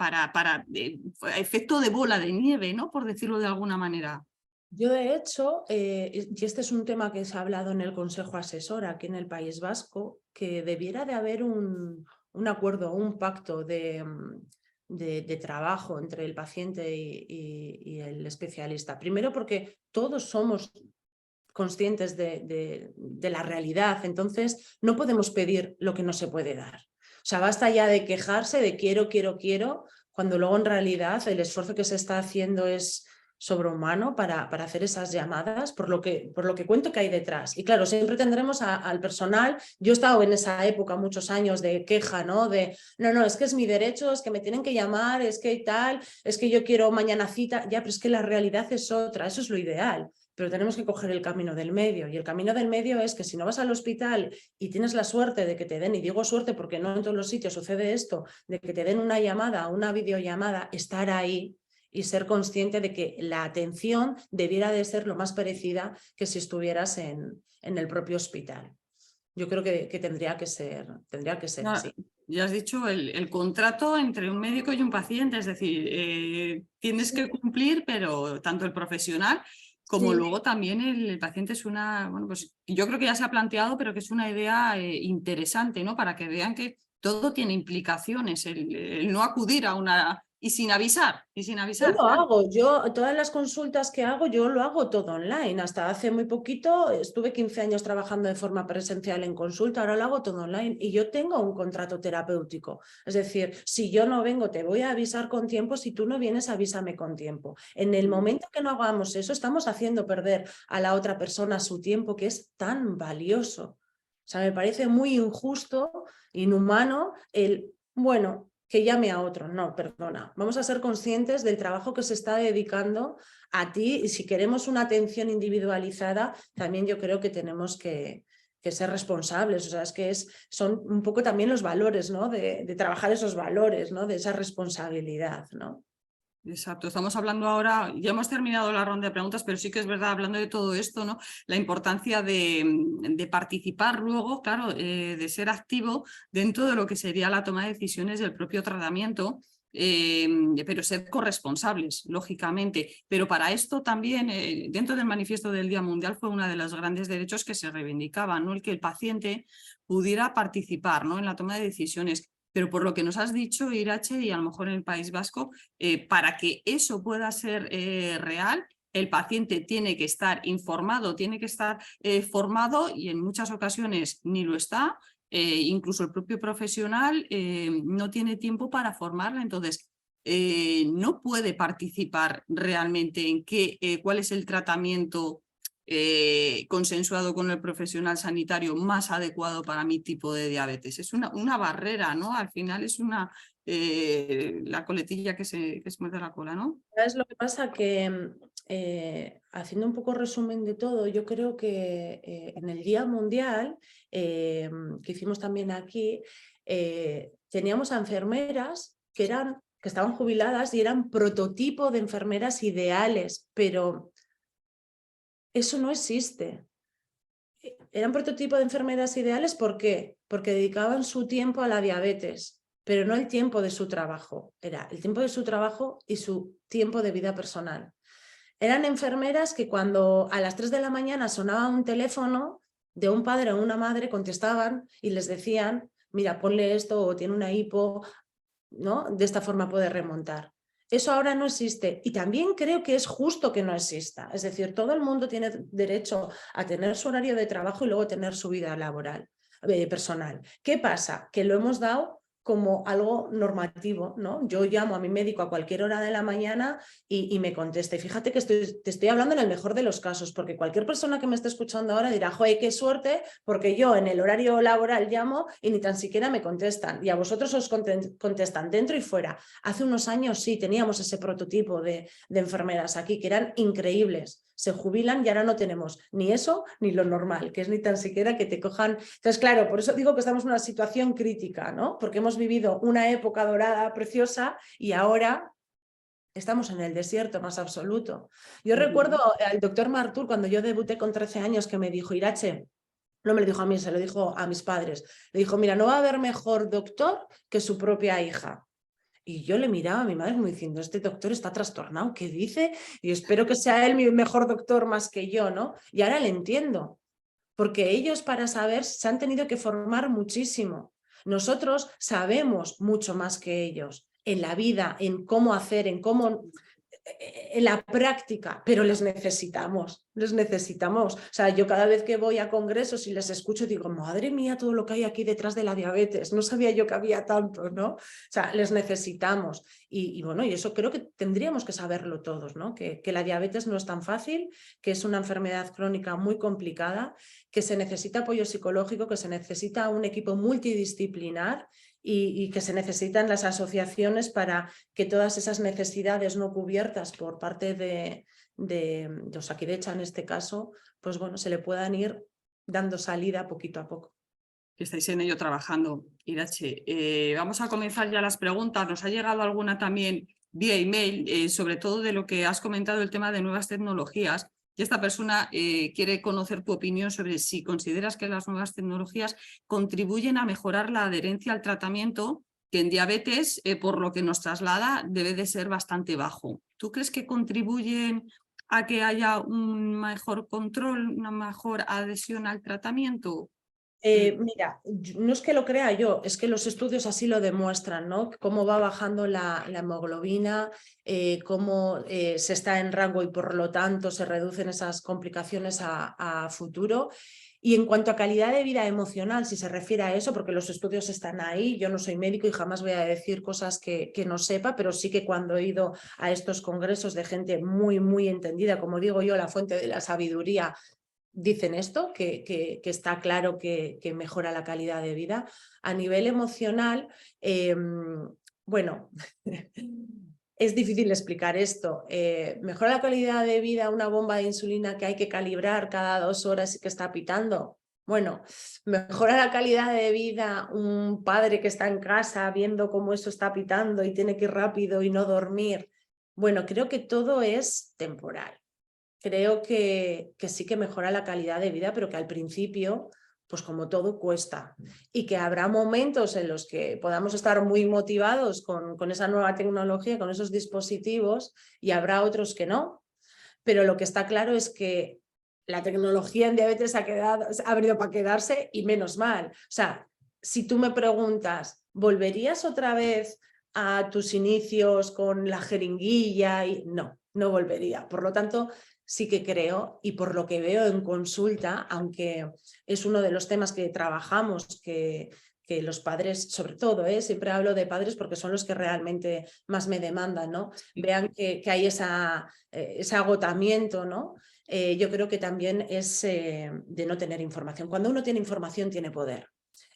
efecto de bola de nieve, ¿no? Por decirlo de alguna manera. Yo, de hecho, y este es un tema que se ha hablado en el Consejo Asesor aquí en el País Vasco, que debiera de haber un acuerdo, un pacto de trabajo entre el paciente y el especialista. Primero porque todos somos conscientes de la realidad, entonces no podemos pedir lo que no se puede dar. O sea, basta ya de quejarse de quiero, cuando luego en realidad el esfuerzo que se está haciendo es sobrehumano para hacer esas llamadas, por lo que cuento que hay detrás. Y claro, siempre tendremos al personal. Yo he estado en esa época muchos años de queja, ¿no? De no, es que es mi derecho, es que me tienen que llamar, es que tal, es que yo quiero mañana cita. Ya, pero es que la realidad es otra, eso es lo ideal. Pero tenemos que coger el camino del medio. Y el camino del medio es que si no vas al hospital y tienes la suerte de que te den, y digo suerte porque no en todos los sitios sucede esto, de que te den una llamada, una videollamada, estar ahí y ser consciente de que la atención debiera de ser lo más parecida que si estuvieras en el propio hospital. Yo creo que tendría que ser así. Ya has dicho el contrato entre un médico y un paciente, es decir, tienes Sí, que cumplir, pero tanto el profesional como sí. luego también el paciente es bueno, pues yo creo que ya se ha planteado, pero que es una idea interesante, ¿no? Para que vean que todo tiene implicaciones, el no acudir a una y sin avisar, Yo lo claro. hago, todas las consultas que hago, yo lo hago todo online. Hasta hace muy poquito estuve 15 años trabajando de forma presencial en consulta, ahora lo hago todo online y yo tengo un contrato terapéutico. Es decir, si yo no vengo, te voy a avisar con tiempo, si tú no vienes, avísame con tiempo. En el momento que no hagamos eso, estamos haciendo perder a la otra persona su tiempo, que es tan valioso. O sea, me parece muy injusto, inhumano bueno, que llame a otro. No, perdona. Vamos a ser conscientes del trabajo que se está dedicando a ti y si queremos una atención individualizada, también yo creo que tenemos que ser responsables. O sea, es que son un poco también los valores, ¿no? De trabajar esos valores, ¿no? De esa responsabilidad, ¿no? Exacto, estamos hablando ahora, ya hemos terminado la ronda de preguntas, pero sí que es verdad, hablando de todo esto, ¿no? La importancia de participar luego, claro, de ser activo dentro de lo que sería la toma de decisiones del propio tratamiento, pero ser corresponsables, lógicamente. Pero para esto también, dentro del manifiesto del Día Mundial, fue uno de los grandes derechos que se reivindicaban, ¿no? El que el paciente pudiera participar, ¿no? En la toma de decisiones. Pero por lo que nos has dicho, Irache, y a lo mejor en el País Vasco, para que eso pueda ser real, el paciente tiene que estar informado, tiene que estar formado y en muchas ocasiones ni lo está. Incluso el propio profesional no tiene tiempo para formarla, entonces no puede participar realmente en cuál es el tratamiento consensuado con el profesional sanitario más adecuado para mi tipo de diabetes. Es una barrera, ¿no? Al final es la coletilla que se muerde la cola, ¿no? ¿Sabes lo que pasa? Que haciendo un poco resumen de todo, yo creo que en el Día Mundial, que hicimos también aquí, teníamos a enfermeras que estaban jubiladas y eran prototipo de enfermeras ideales, pero eso no existe. Eran prototipo de enfermeras ideales, ¿por qué? Porque dedicaban su tiempo a la diabetes. pero no el tiempo de su trabajo, era el tiempo de su trabajo y su tiempo de vida personal. Eran enfermeras que cuando a las 3 de la mañana sonaba un teléfono de un padre o una madre, contestaban y les decían, mira, ponle esto o tiene una hipo, ¿no? De esta forma puede remontar. Eso ahora no existe y también creo que es justo que no exista. Es decir, todo el mundo tiene derecho a tener su horario de trabajo y luego tener su vida laboral, personal. ¿Qué pasa? Que lo hemos dado como algo normativo, ¿no? Yo llamo a mi médico a cualquier hora de la mañana y me contesta. Y fíjate que te estoy hablando en el mejor de los casos, porque cualquier persona que me esté escuchando ahora dirá, joder, qué suerte, porque yo en el horario laboral llamo y ni tan siquiera me contestan. Y a vosotros os contestan dentro y fuera. Hace unos años sí teníamos ese prototipo de enfermeras aquí, que eran increíbles. Se jubilan y ahora no tenemos ni eso ni lo normal, que es ni tan siquiera que te cojan. Entonces, claro, por eso digo que estamos en una situación crítica, ¿no? Porque hemos vivido una época dorada, preciosa, y ahora estamos en el desierto más absoluto. Yo recuerdo al doctor Martur cuando yo debuté con 13 años que me dijo, Irache, no me lo dijo a mí, se lo dijo a mis padres, le dijo, mira, no va a haber mejor doctor que su propia hija. Y yo le miraba a mi madre como diciendo, este doctor está trastornado, ¿qué dice? Y espero que sea él mi mejor doctor más que yo, ¿no? Y ahora le entiendo, porque ellos para saber se han tenido que formar muchísimo. Nosotros sabemos mucho más que ellos en la vida, en cómo hacer, en la práctica, pero les necesitamos. O sea, yo cada vez que voy a congresos y les escucho digo, madre mía, todo lo que hay aquí detrás de la diabetes, no sabía yo que había tanto, ¿no? O sea, les necesitamos. Y bueno, y eso creo que tendríamos que saberlo todos, ¿no? Que la diabetes no es tan fácil, que es una enfermedad crónica muy complicada, que se necesita apoyo psicológico, que se necesita un equipo multidisciplinar y que se necesitan las asociaciones para que todas esas necesidades no cubiertas por parte de Osakidetza en este caso, pues bueno, se le puedan ir dando salida poquito a poco. Que estáis en ello trabajando, Irache. Vamos a comenzar ya las preguntas. Nos ha llegado alguna también vía email, sobre todo de lo que has comentado, el tema de nuevas tecnologías. Y esta persona quiere conocer tu opinión sobre si consideras que las nuevas tecnologías contribuyen a mejorar la adherencia al tratamiento, que en diabetes, por lo que nos traslada, debe de ser bastante bajo. ¿Tú crees que contribuyen a que haya un mejor control, una mejor adhesión al tratamiento? Mira, no es que lo crea yo, es que los estudios así lo demuestran, ¿no? Cómo va bajando la hemoglobina, cómo se está en rango y por lo tanto se reducen esas complicaciones a futuro. Y en cuanto a calidad de vida emocional, si se refiere a eso, porque los estudios están ahí, yo no soy médico y jamás voy a decir cosas que no sepa, pero sí que cuando he ido a estos congresos de gente muy, muy entendida, como digo yo, la fuente de la sabiduría, dicen esto, que está claro que mejora la calidad de vida. A nivel emocional, bueno, es difícil explicar esto. ¿Mejora la calidad de vida una bomba de insulina que hay que calibrar cada 2 horas y que está pitando? Bueno, ¿mejora la calidad de vida un padre que está en casa viendo cómo eso está pitando y tiene que ir rápido y no dormir? Bueno, creo que todo es temporal. Creo que sí que mejora la calidad de vida, pero que al principio, pues como todo, cuesta. Y que habrá momentos en los que podamos estar muy motivados con esa nueva tecnología, con esos dispositivos, y habrá otros que no. Pero lo que está claro es que la tecnología en diabetes ha venido para quedarse y menos mal. O sea, si tú me preguntas, ¿volverías otra vez a tus inicios con la jeringuilla? No, no volvería. Por lo tanto, sí que creo, y por lo que veo en consulta, aunque es uno de los temas que trabajamos, que los padres, sobre todo, siempre hablo de padres porque son los que realmente más me demandan, ¿no? Vean que hay ese agotamiento, ¿no? Yo creo que también es de no tener información. Cuando uno tiene información, tiene poder.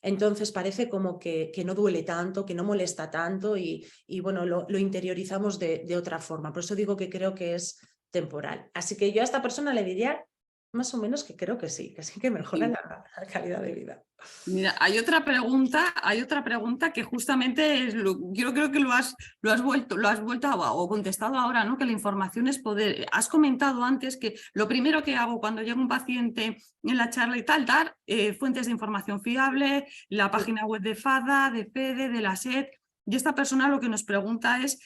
Entonces parece como que no duele tanto, que no molesta tanto y bueno, lo interiorizamos de otra forma. Por eso digo que creo que es temporal. Así que yo a esta persona le diría más o menos que creo que sí que mejora la calidad de vida. Mira, hay otra pregunta que justamente yo creo que lo has vuelto o contestado ahora, ¿no? Que la información es poder. Has comentado antes que lo primero que hago cuando llega un paciente en la charla y dar fuentes de información fiable, la página web de FADA, de FEDE, de la SED. Y esta persona lo que nos pregunta es,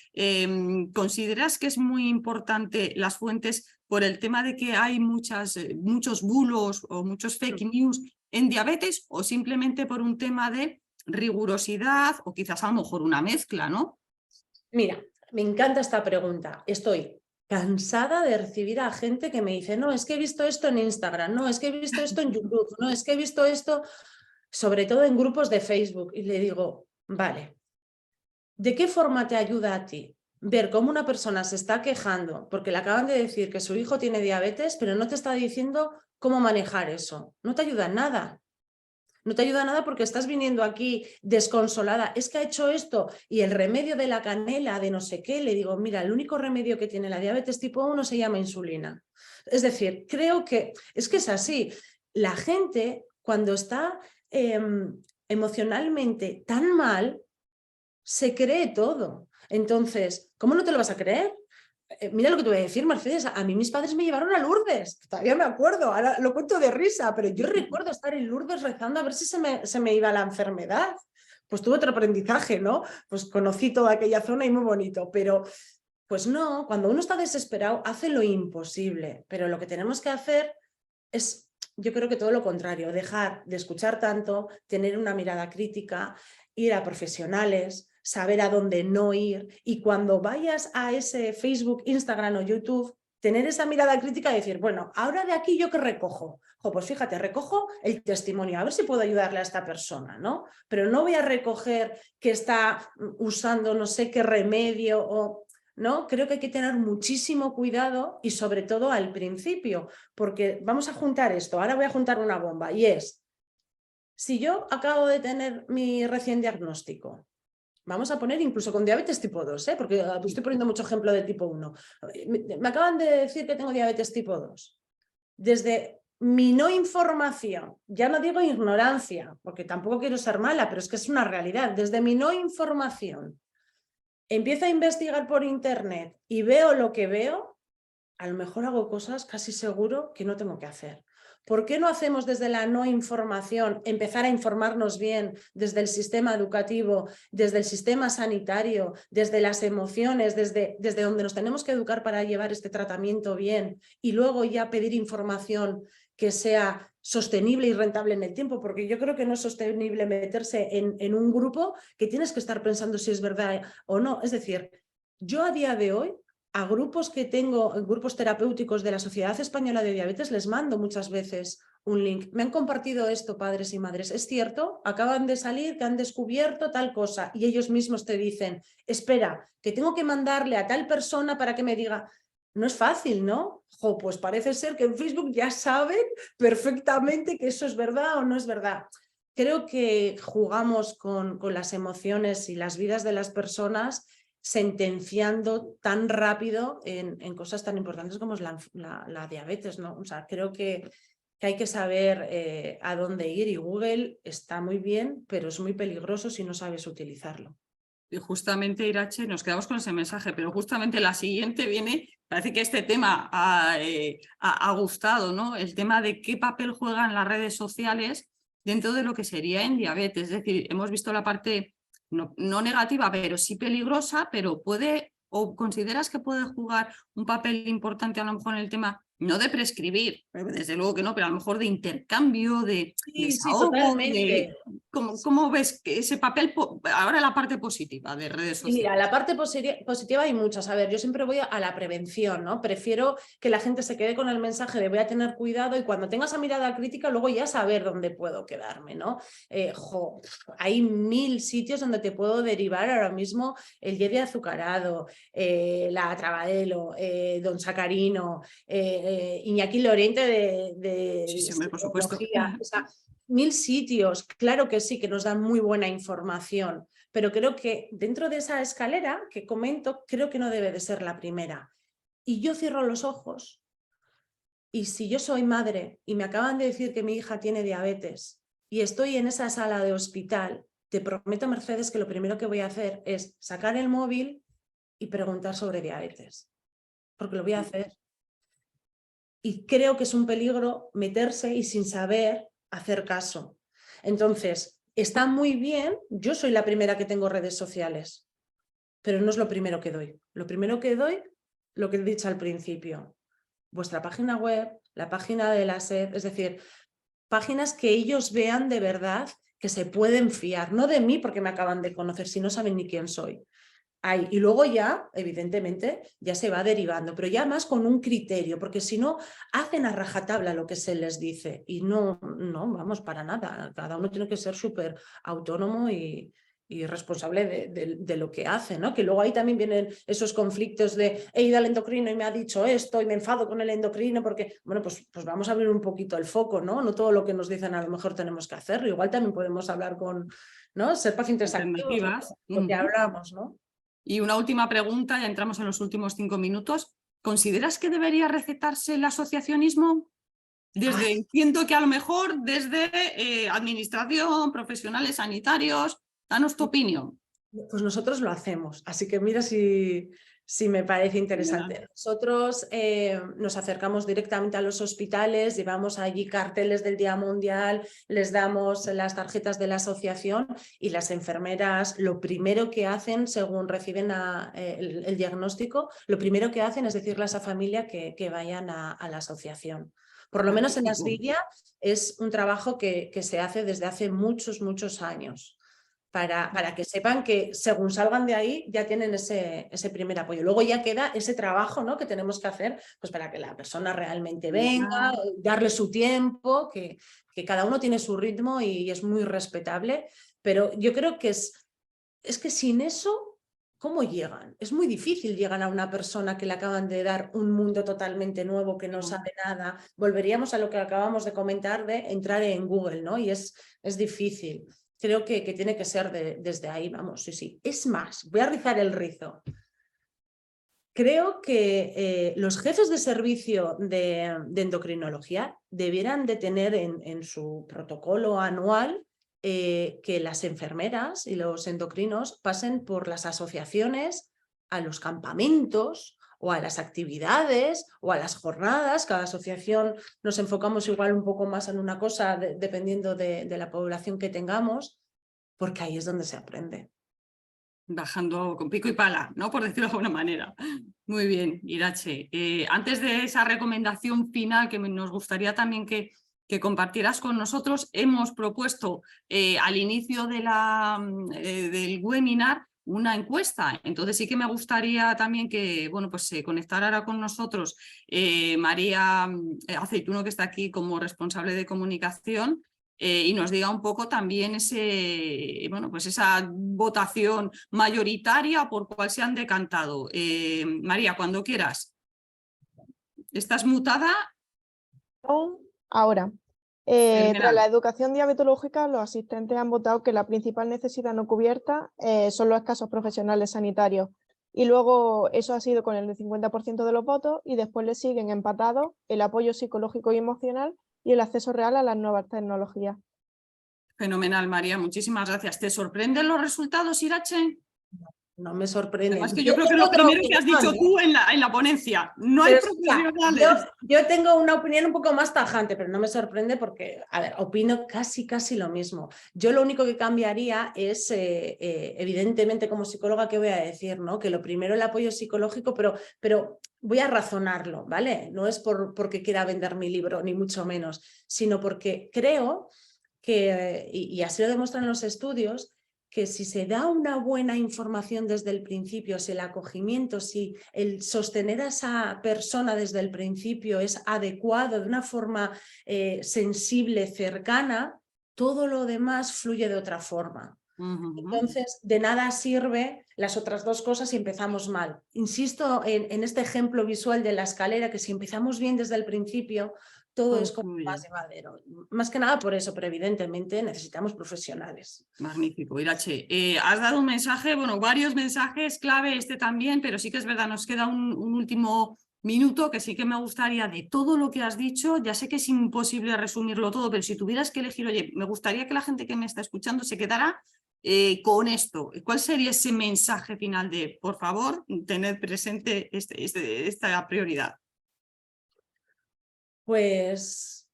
¿consideras que es muy importante las fuentes por el tema de que hay muchos bulos o muchos fake news en diabetes, o simplemente por un tema de rigurosidad o quizás a lo mejor una mezcla, ¿no? Mira, me encanta esta pregunta. Estoy cansada de recibir a gente que me dice, no, es que he visto esto en Instagram, no, es que he visto esto en YouTube, no, es que he visto esto, sobre todo en grupos de Facebook. Y le digo, vale, ¿de qué forma te ayuda a ti ver cómo una persona se está quejando porque le acaban de decir que su hijo tiene diabetes, pero no te está diciendo cómo manejar eso? No te ayuda en nada. No te ayuda nada porque estás viniendo aquí desconsolada. Es que ha hecho esto y el remedio de la canela, de no sé qué. Le digo, mira, el único remedio que tiene la diabetes tipo 1 se llama insulina. Es decir, creo que es así. La gente, cuando está emocionalmente tan mal, se cree todo. Entonces, ¿cómo no te lo vas a creer? Mira lo que te voy a decir, Mercedes, a mí mis padres me llevaron a Lourdes, todavía me acuerdo, ahora lo cuento de risa, pero yo recuerdo estar en Lourdes rezando a ver si se me iba la enfermedad. Pues tuve otro aprendizaje, ¿no? Pues conocí toda aquella zona y muy bonito, pero pues no, cuando uno está desesperado hace lo imposible, pero lo que tenemos que hacer es, yo creo que todo lo contrario, dejar de escuchar tanto, tener una mirada crítica, ir a profesionales, saber a dónde no ir, y cuando vayas a ese Facebook, Instagram o YouTube, tener esa mirada crítica y decir, bueno, ahora de aquí yo qué recojo. Pues fíjate, recojo el testimonio, a ver si puedo ayudarle a esta persona, ¿no? Pero no voy a recoger que está usando no sé qué remedio o... ¿no? Creo que hay que tener muchísimo cuidado y sobre todo al principio, porque vamos a juntar esto, ahora voy a juntar una bomba y es, si yo acabo de tener mi recién diagnóstico, vamos a poner incluso con diabetes tipo 2, porque estoy poniendo mucho ejemplo de tipo 1, me acaban de decir que tengo diabetes tipo 2, desde mi no información, ya no digo ignorancia, porque tampoco quiero ser mala, pero es que es una realidad, desde mi no información, empiezo a investigar por internet y veo lo que veo, a lo mejor hago cosas casi seguro que no tengo que hacer. ¿Por qué no hacemos desde la no información empezar a informarnos bien desde el sistema educativo, desde el sistema sanitario, desde las emociones, desde donde nos tenemos que educar para llevar este tratamiento bien y luego ya pedir información que sea sostenible y rentable en el tiempo? Porque yo creo que no es sostenible meterse en un grupo que tienes que estar pensando si es verdad o no. Es decir, yo a día de hoy a grupos que tengo, grupos terapéuticos de la Sociedad Española de Diabetes, les mando muchas veces un link. Me han compartido esto, padres y madres. Es cierto, acaban de salir, que han descubierto tal cosa y ellos mismos te dicen, espera, que tengo que mandarle a tal persona para que me diga. No es fácil, ¿no? Pues parece ser que en Facebook ya saben perfectamente que eso es verdad o no es verdad. Creo que jugamos con las emociones y las vidas de las personas sentenciando tan rápido en cosas tan importantes como es la diabetes, ¿no? O sea, creo que hay que saber a dónde ir y Google está muy bien, pero es muy peligroso si no sabes utilizarlo. Y justamente, Irache, nos quedamos con ese mensaje, pero justamente la siguiente viene, parece que este tema ha gustado, ¿no? El tema de qué papel juegan las redes sociales dentro de lo que sería en diabetes. Es decir, hemos visto la parte no negativa, pero sí peligrosa, pero puede, o consideras que puede jugar un papel importante a lo mejor en el tema, no de prescribir, desde luego que no, pero a lo mejor de intercambio, de Sí, desahogo, totalmente. ¿cómo ves que ese papel, ahora la parte positiva de redes Y mira, sociales? la parte positiva hay muchas. A ver, yo siempre voy a la prevención, ¿no? Prefiero que la gente se quede con el mensaje de voy a tener cuidado y cuando tenga esa mirada crítica luego ya saber dónde puedo quedarme, ¿no? Hay 1000 sitios donde te puedo derivar ahora mismo el Yeti azucarado, la Travadelo, Don Sacarino, Iñaki Lorente Sí, de sí, hombre, por supuesto. psicología. O sea, 1000 sitios, claro que sí, que nos dan muy buena información. Pero creo que dentro de esa escalera que comento, creo que no debe de ser la primera. Y yo cierro los ojos y si yo soy madre y me acaban de decir que mi hija tiene diabetes y estoy en esa sala de hospital, te prometo, Mercedes, que lo primero que voy a hacer es sacar el móvil y preguntar sobre diabetes, porque lo voy a hacer. Y creo que es un peligro meterse y sin saber hacer caso. Entonces, está muy bien, yo soy la primera que tengo redes sociales, pero no es lo primero que doy. Lo primero que doy, lo que he dicho al principio, vuestra página web, la página de la SED, es decir, páginas que ellos vean de verdad que se pueden fiar, no de mí porque me acaban de conocer, si no saben ni quién soy. Y luego ya, evidentemente, ya se va derivando, pero ya más con un criterio, porque si no, hacen a rajatabla lo que se les dice y no, vamos, para nada. Cada uno tiene que ser súper autónomo y responsable de lo que hace, ¿no? Que luego ahí también vienen esos conflictos de he ido al endocrino y me ha dicho esto y me enfado con el endocrino porque, bueno, pues vamos a abrir un poquito el foco, ¿no? No todo lo que nos dicen a lo mejor tenemos que hacerlo. Igual también podemos hablar con, ¿no? Ser pacientes activos, Alternativas. lo que hablamos, ¿no? Y una última pregunta, ya entramos en los últimos 5 minutos. ¿Consideras que debería recetarse el asociacionismo? Entiendo que a lo mejor desde administración, profesionales sanitarios, danos tu opinión. Pues nosotros lo hacemos, así que mira si me parece interesante. Nosotros nos acercamos directamente a los hospitales, llevamos allí carteles del Día Mundial, les damos las tarjetas de la asociación y las enfermeras lo primero que hacen según reciben el diagnóstico, lo primero que hacen es decirle a esa familia que vayan a la asociación. Por lo menos en Asvilla es un trabajo que se hace desde hace muchos, muchos años. Para que sepan que según salgan de ahí ya tienen ese primer apoyo. Luego ya queda ese trabajo, ¿no? Que tenemos que hacer pues para que la persona realmente venga, darle su tiempo, que cada uno tiene su ritmo y es muy respetable, pero yo creo que es que sin eso, ¿cómo llegan? Es muy difícil llegar a una persona que le acaban de dar un mundo totalmente nuevo, que no sabe nada. Volveríamos a lo que acabamos de comentar de entrar en Google, ¿no? Y es difícil. Creo que tiene que ser desde ahí, vamos, sí. Es más, voy a rizar el rizo. Creo que los jefes de servicio de endocrinología debieran de tener en su protocolo anual que las enfermeras y los endocrinos pasen por las asociaciones a los campamentos o a las actividades o a las jornadas. Cada asociación nos enfocamos igual un poco más en una cosa dependiendo de la población que tengamos, porque ahí es donde se aprende. Bajando con pico y pala, ¿no? Por decirlo de alguna manera. Muy bien, Irache. Antes de esa recomendación final que nos gustaría también que compartieras con nosotros, hemos propuesto al inicio de del webinar una encuesta. Entonces sí que me gustaría también que pues, se conectara ahora con nosotros María Aceituno, que está aquí como responsable de comunicación, y nos diga un poco también pues esa votación mayoritaria por cuál se han decantado. María, cuando quieras. ¿Estás mutada? Ahora, tras la educación diabetológica, los asistentes han votado que la principal necesidad no cubierta son los escasos profesionales sanitarios. Y luego eso ha sido con el 50% de los votos y después le siguen empatados el apoyo psicológico y emocional y el acceso real a las nuevas tecnologías. Fenomenal, María, muchísimas gracias. ¿Te sorprenden los resultados, Irache? No me sorprende. Además que yo creo que lo primero que has dicho tú en la ponencia, no hay profesionales. Yo tengo una opinión un poco más tajante, pero no me sorprende porque, a ver, opino casi lo mismo. Yo lo único que cambiaría es, evidentemente como psicóloga, ¿qué voy a decir? ¿No? Que lo primero el apoyo psicológico, pero voy a razonarlo, ¿vale? No es porque quiera vender mi libro, ni mucho menos, sino porque creo que, y así lo demuestran los estudios, que si se da una buena información desde el principio, si el acogimiento, si el sostener a esa persona desde el principio es adecuado, de una forma sensible, cercana, todo lo demás fluye de otra forma. Entonces, de nada sirve las otras dos cosas si empezamos mal. Insisto en este ejemplo visual de la escalera, que si empezamos bien desde el principio, todo es como más llevadero. Más que nada por eso, pero evidentemente necesitamos profesionales. Magnífico, Irache. Has dado un mensaje, varios mensajes clave, este también, pero sí que es verdad, nos queda un último minuto que sí que me gustaría, de todo lo que has dicho, ya sé que es imposible resumirlo todo, pero si tuvieras que elegir, oye, me gustaría que la gente que me está escuchando se quedara con esto. ¿Cuál sería ese mensaje final de, por favor, tener presente esta prioridad? Pues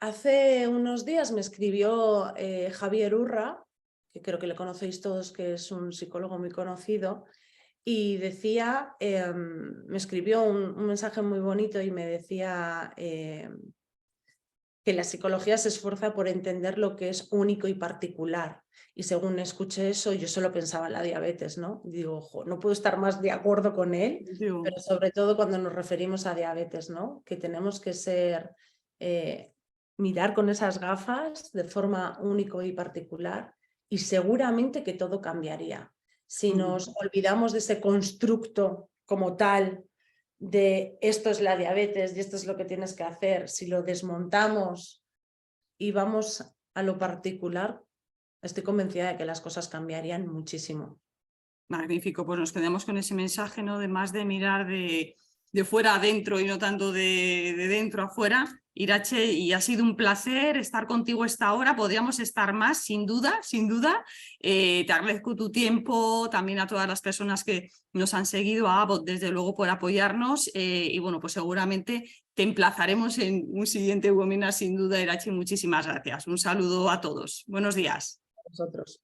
hace unos días me escribió Javier Urra, que creo que le conocéis todos, que es un psicólogo muy conocido, y decía, me escribió un mensaje muy bonito y me decía que la psicología se esfuerza por entender lo que es único y particular. Y según escuché eso, yo solo pensaba en la diabetes, ¿no? Digo, ojo, no puedo estar más de acuerdo con él, pero sobre todo cuando nos referimos a diabetes, ¿no? Que tenemos que ser, mirar con esas gafas de forma único y particular, y seguramente que todo cambiaría. Si nos olvidamos de ese constructo como tal, de esto es la diabetes y esto es lo que tienes que hacer, si lo desmontamos y vamos a lo particular, estoy convencida de que las cosas cambiarían muchísimo. Magnífico, pues nos quedamos con ese mensaje, ¿no? De más de mirar de fuera a dentro y no tanto de dentro a fuera. Irache, y ha sido un placer estar contigo esta hora, podríamos estar más, sin duda, sin duda. Te agradezco tu tiempo, también a todas las personas que nos han seguido, a Abbott desde luego por apoyarnos, y bueno, pues seguramente te emplazaremos en un siguiente webinar sin duda, Irache, muchísimas gracias. Un saludo a todos, buenos días. A vosotros.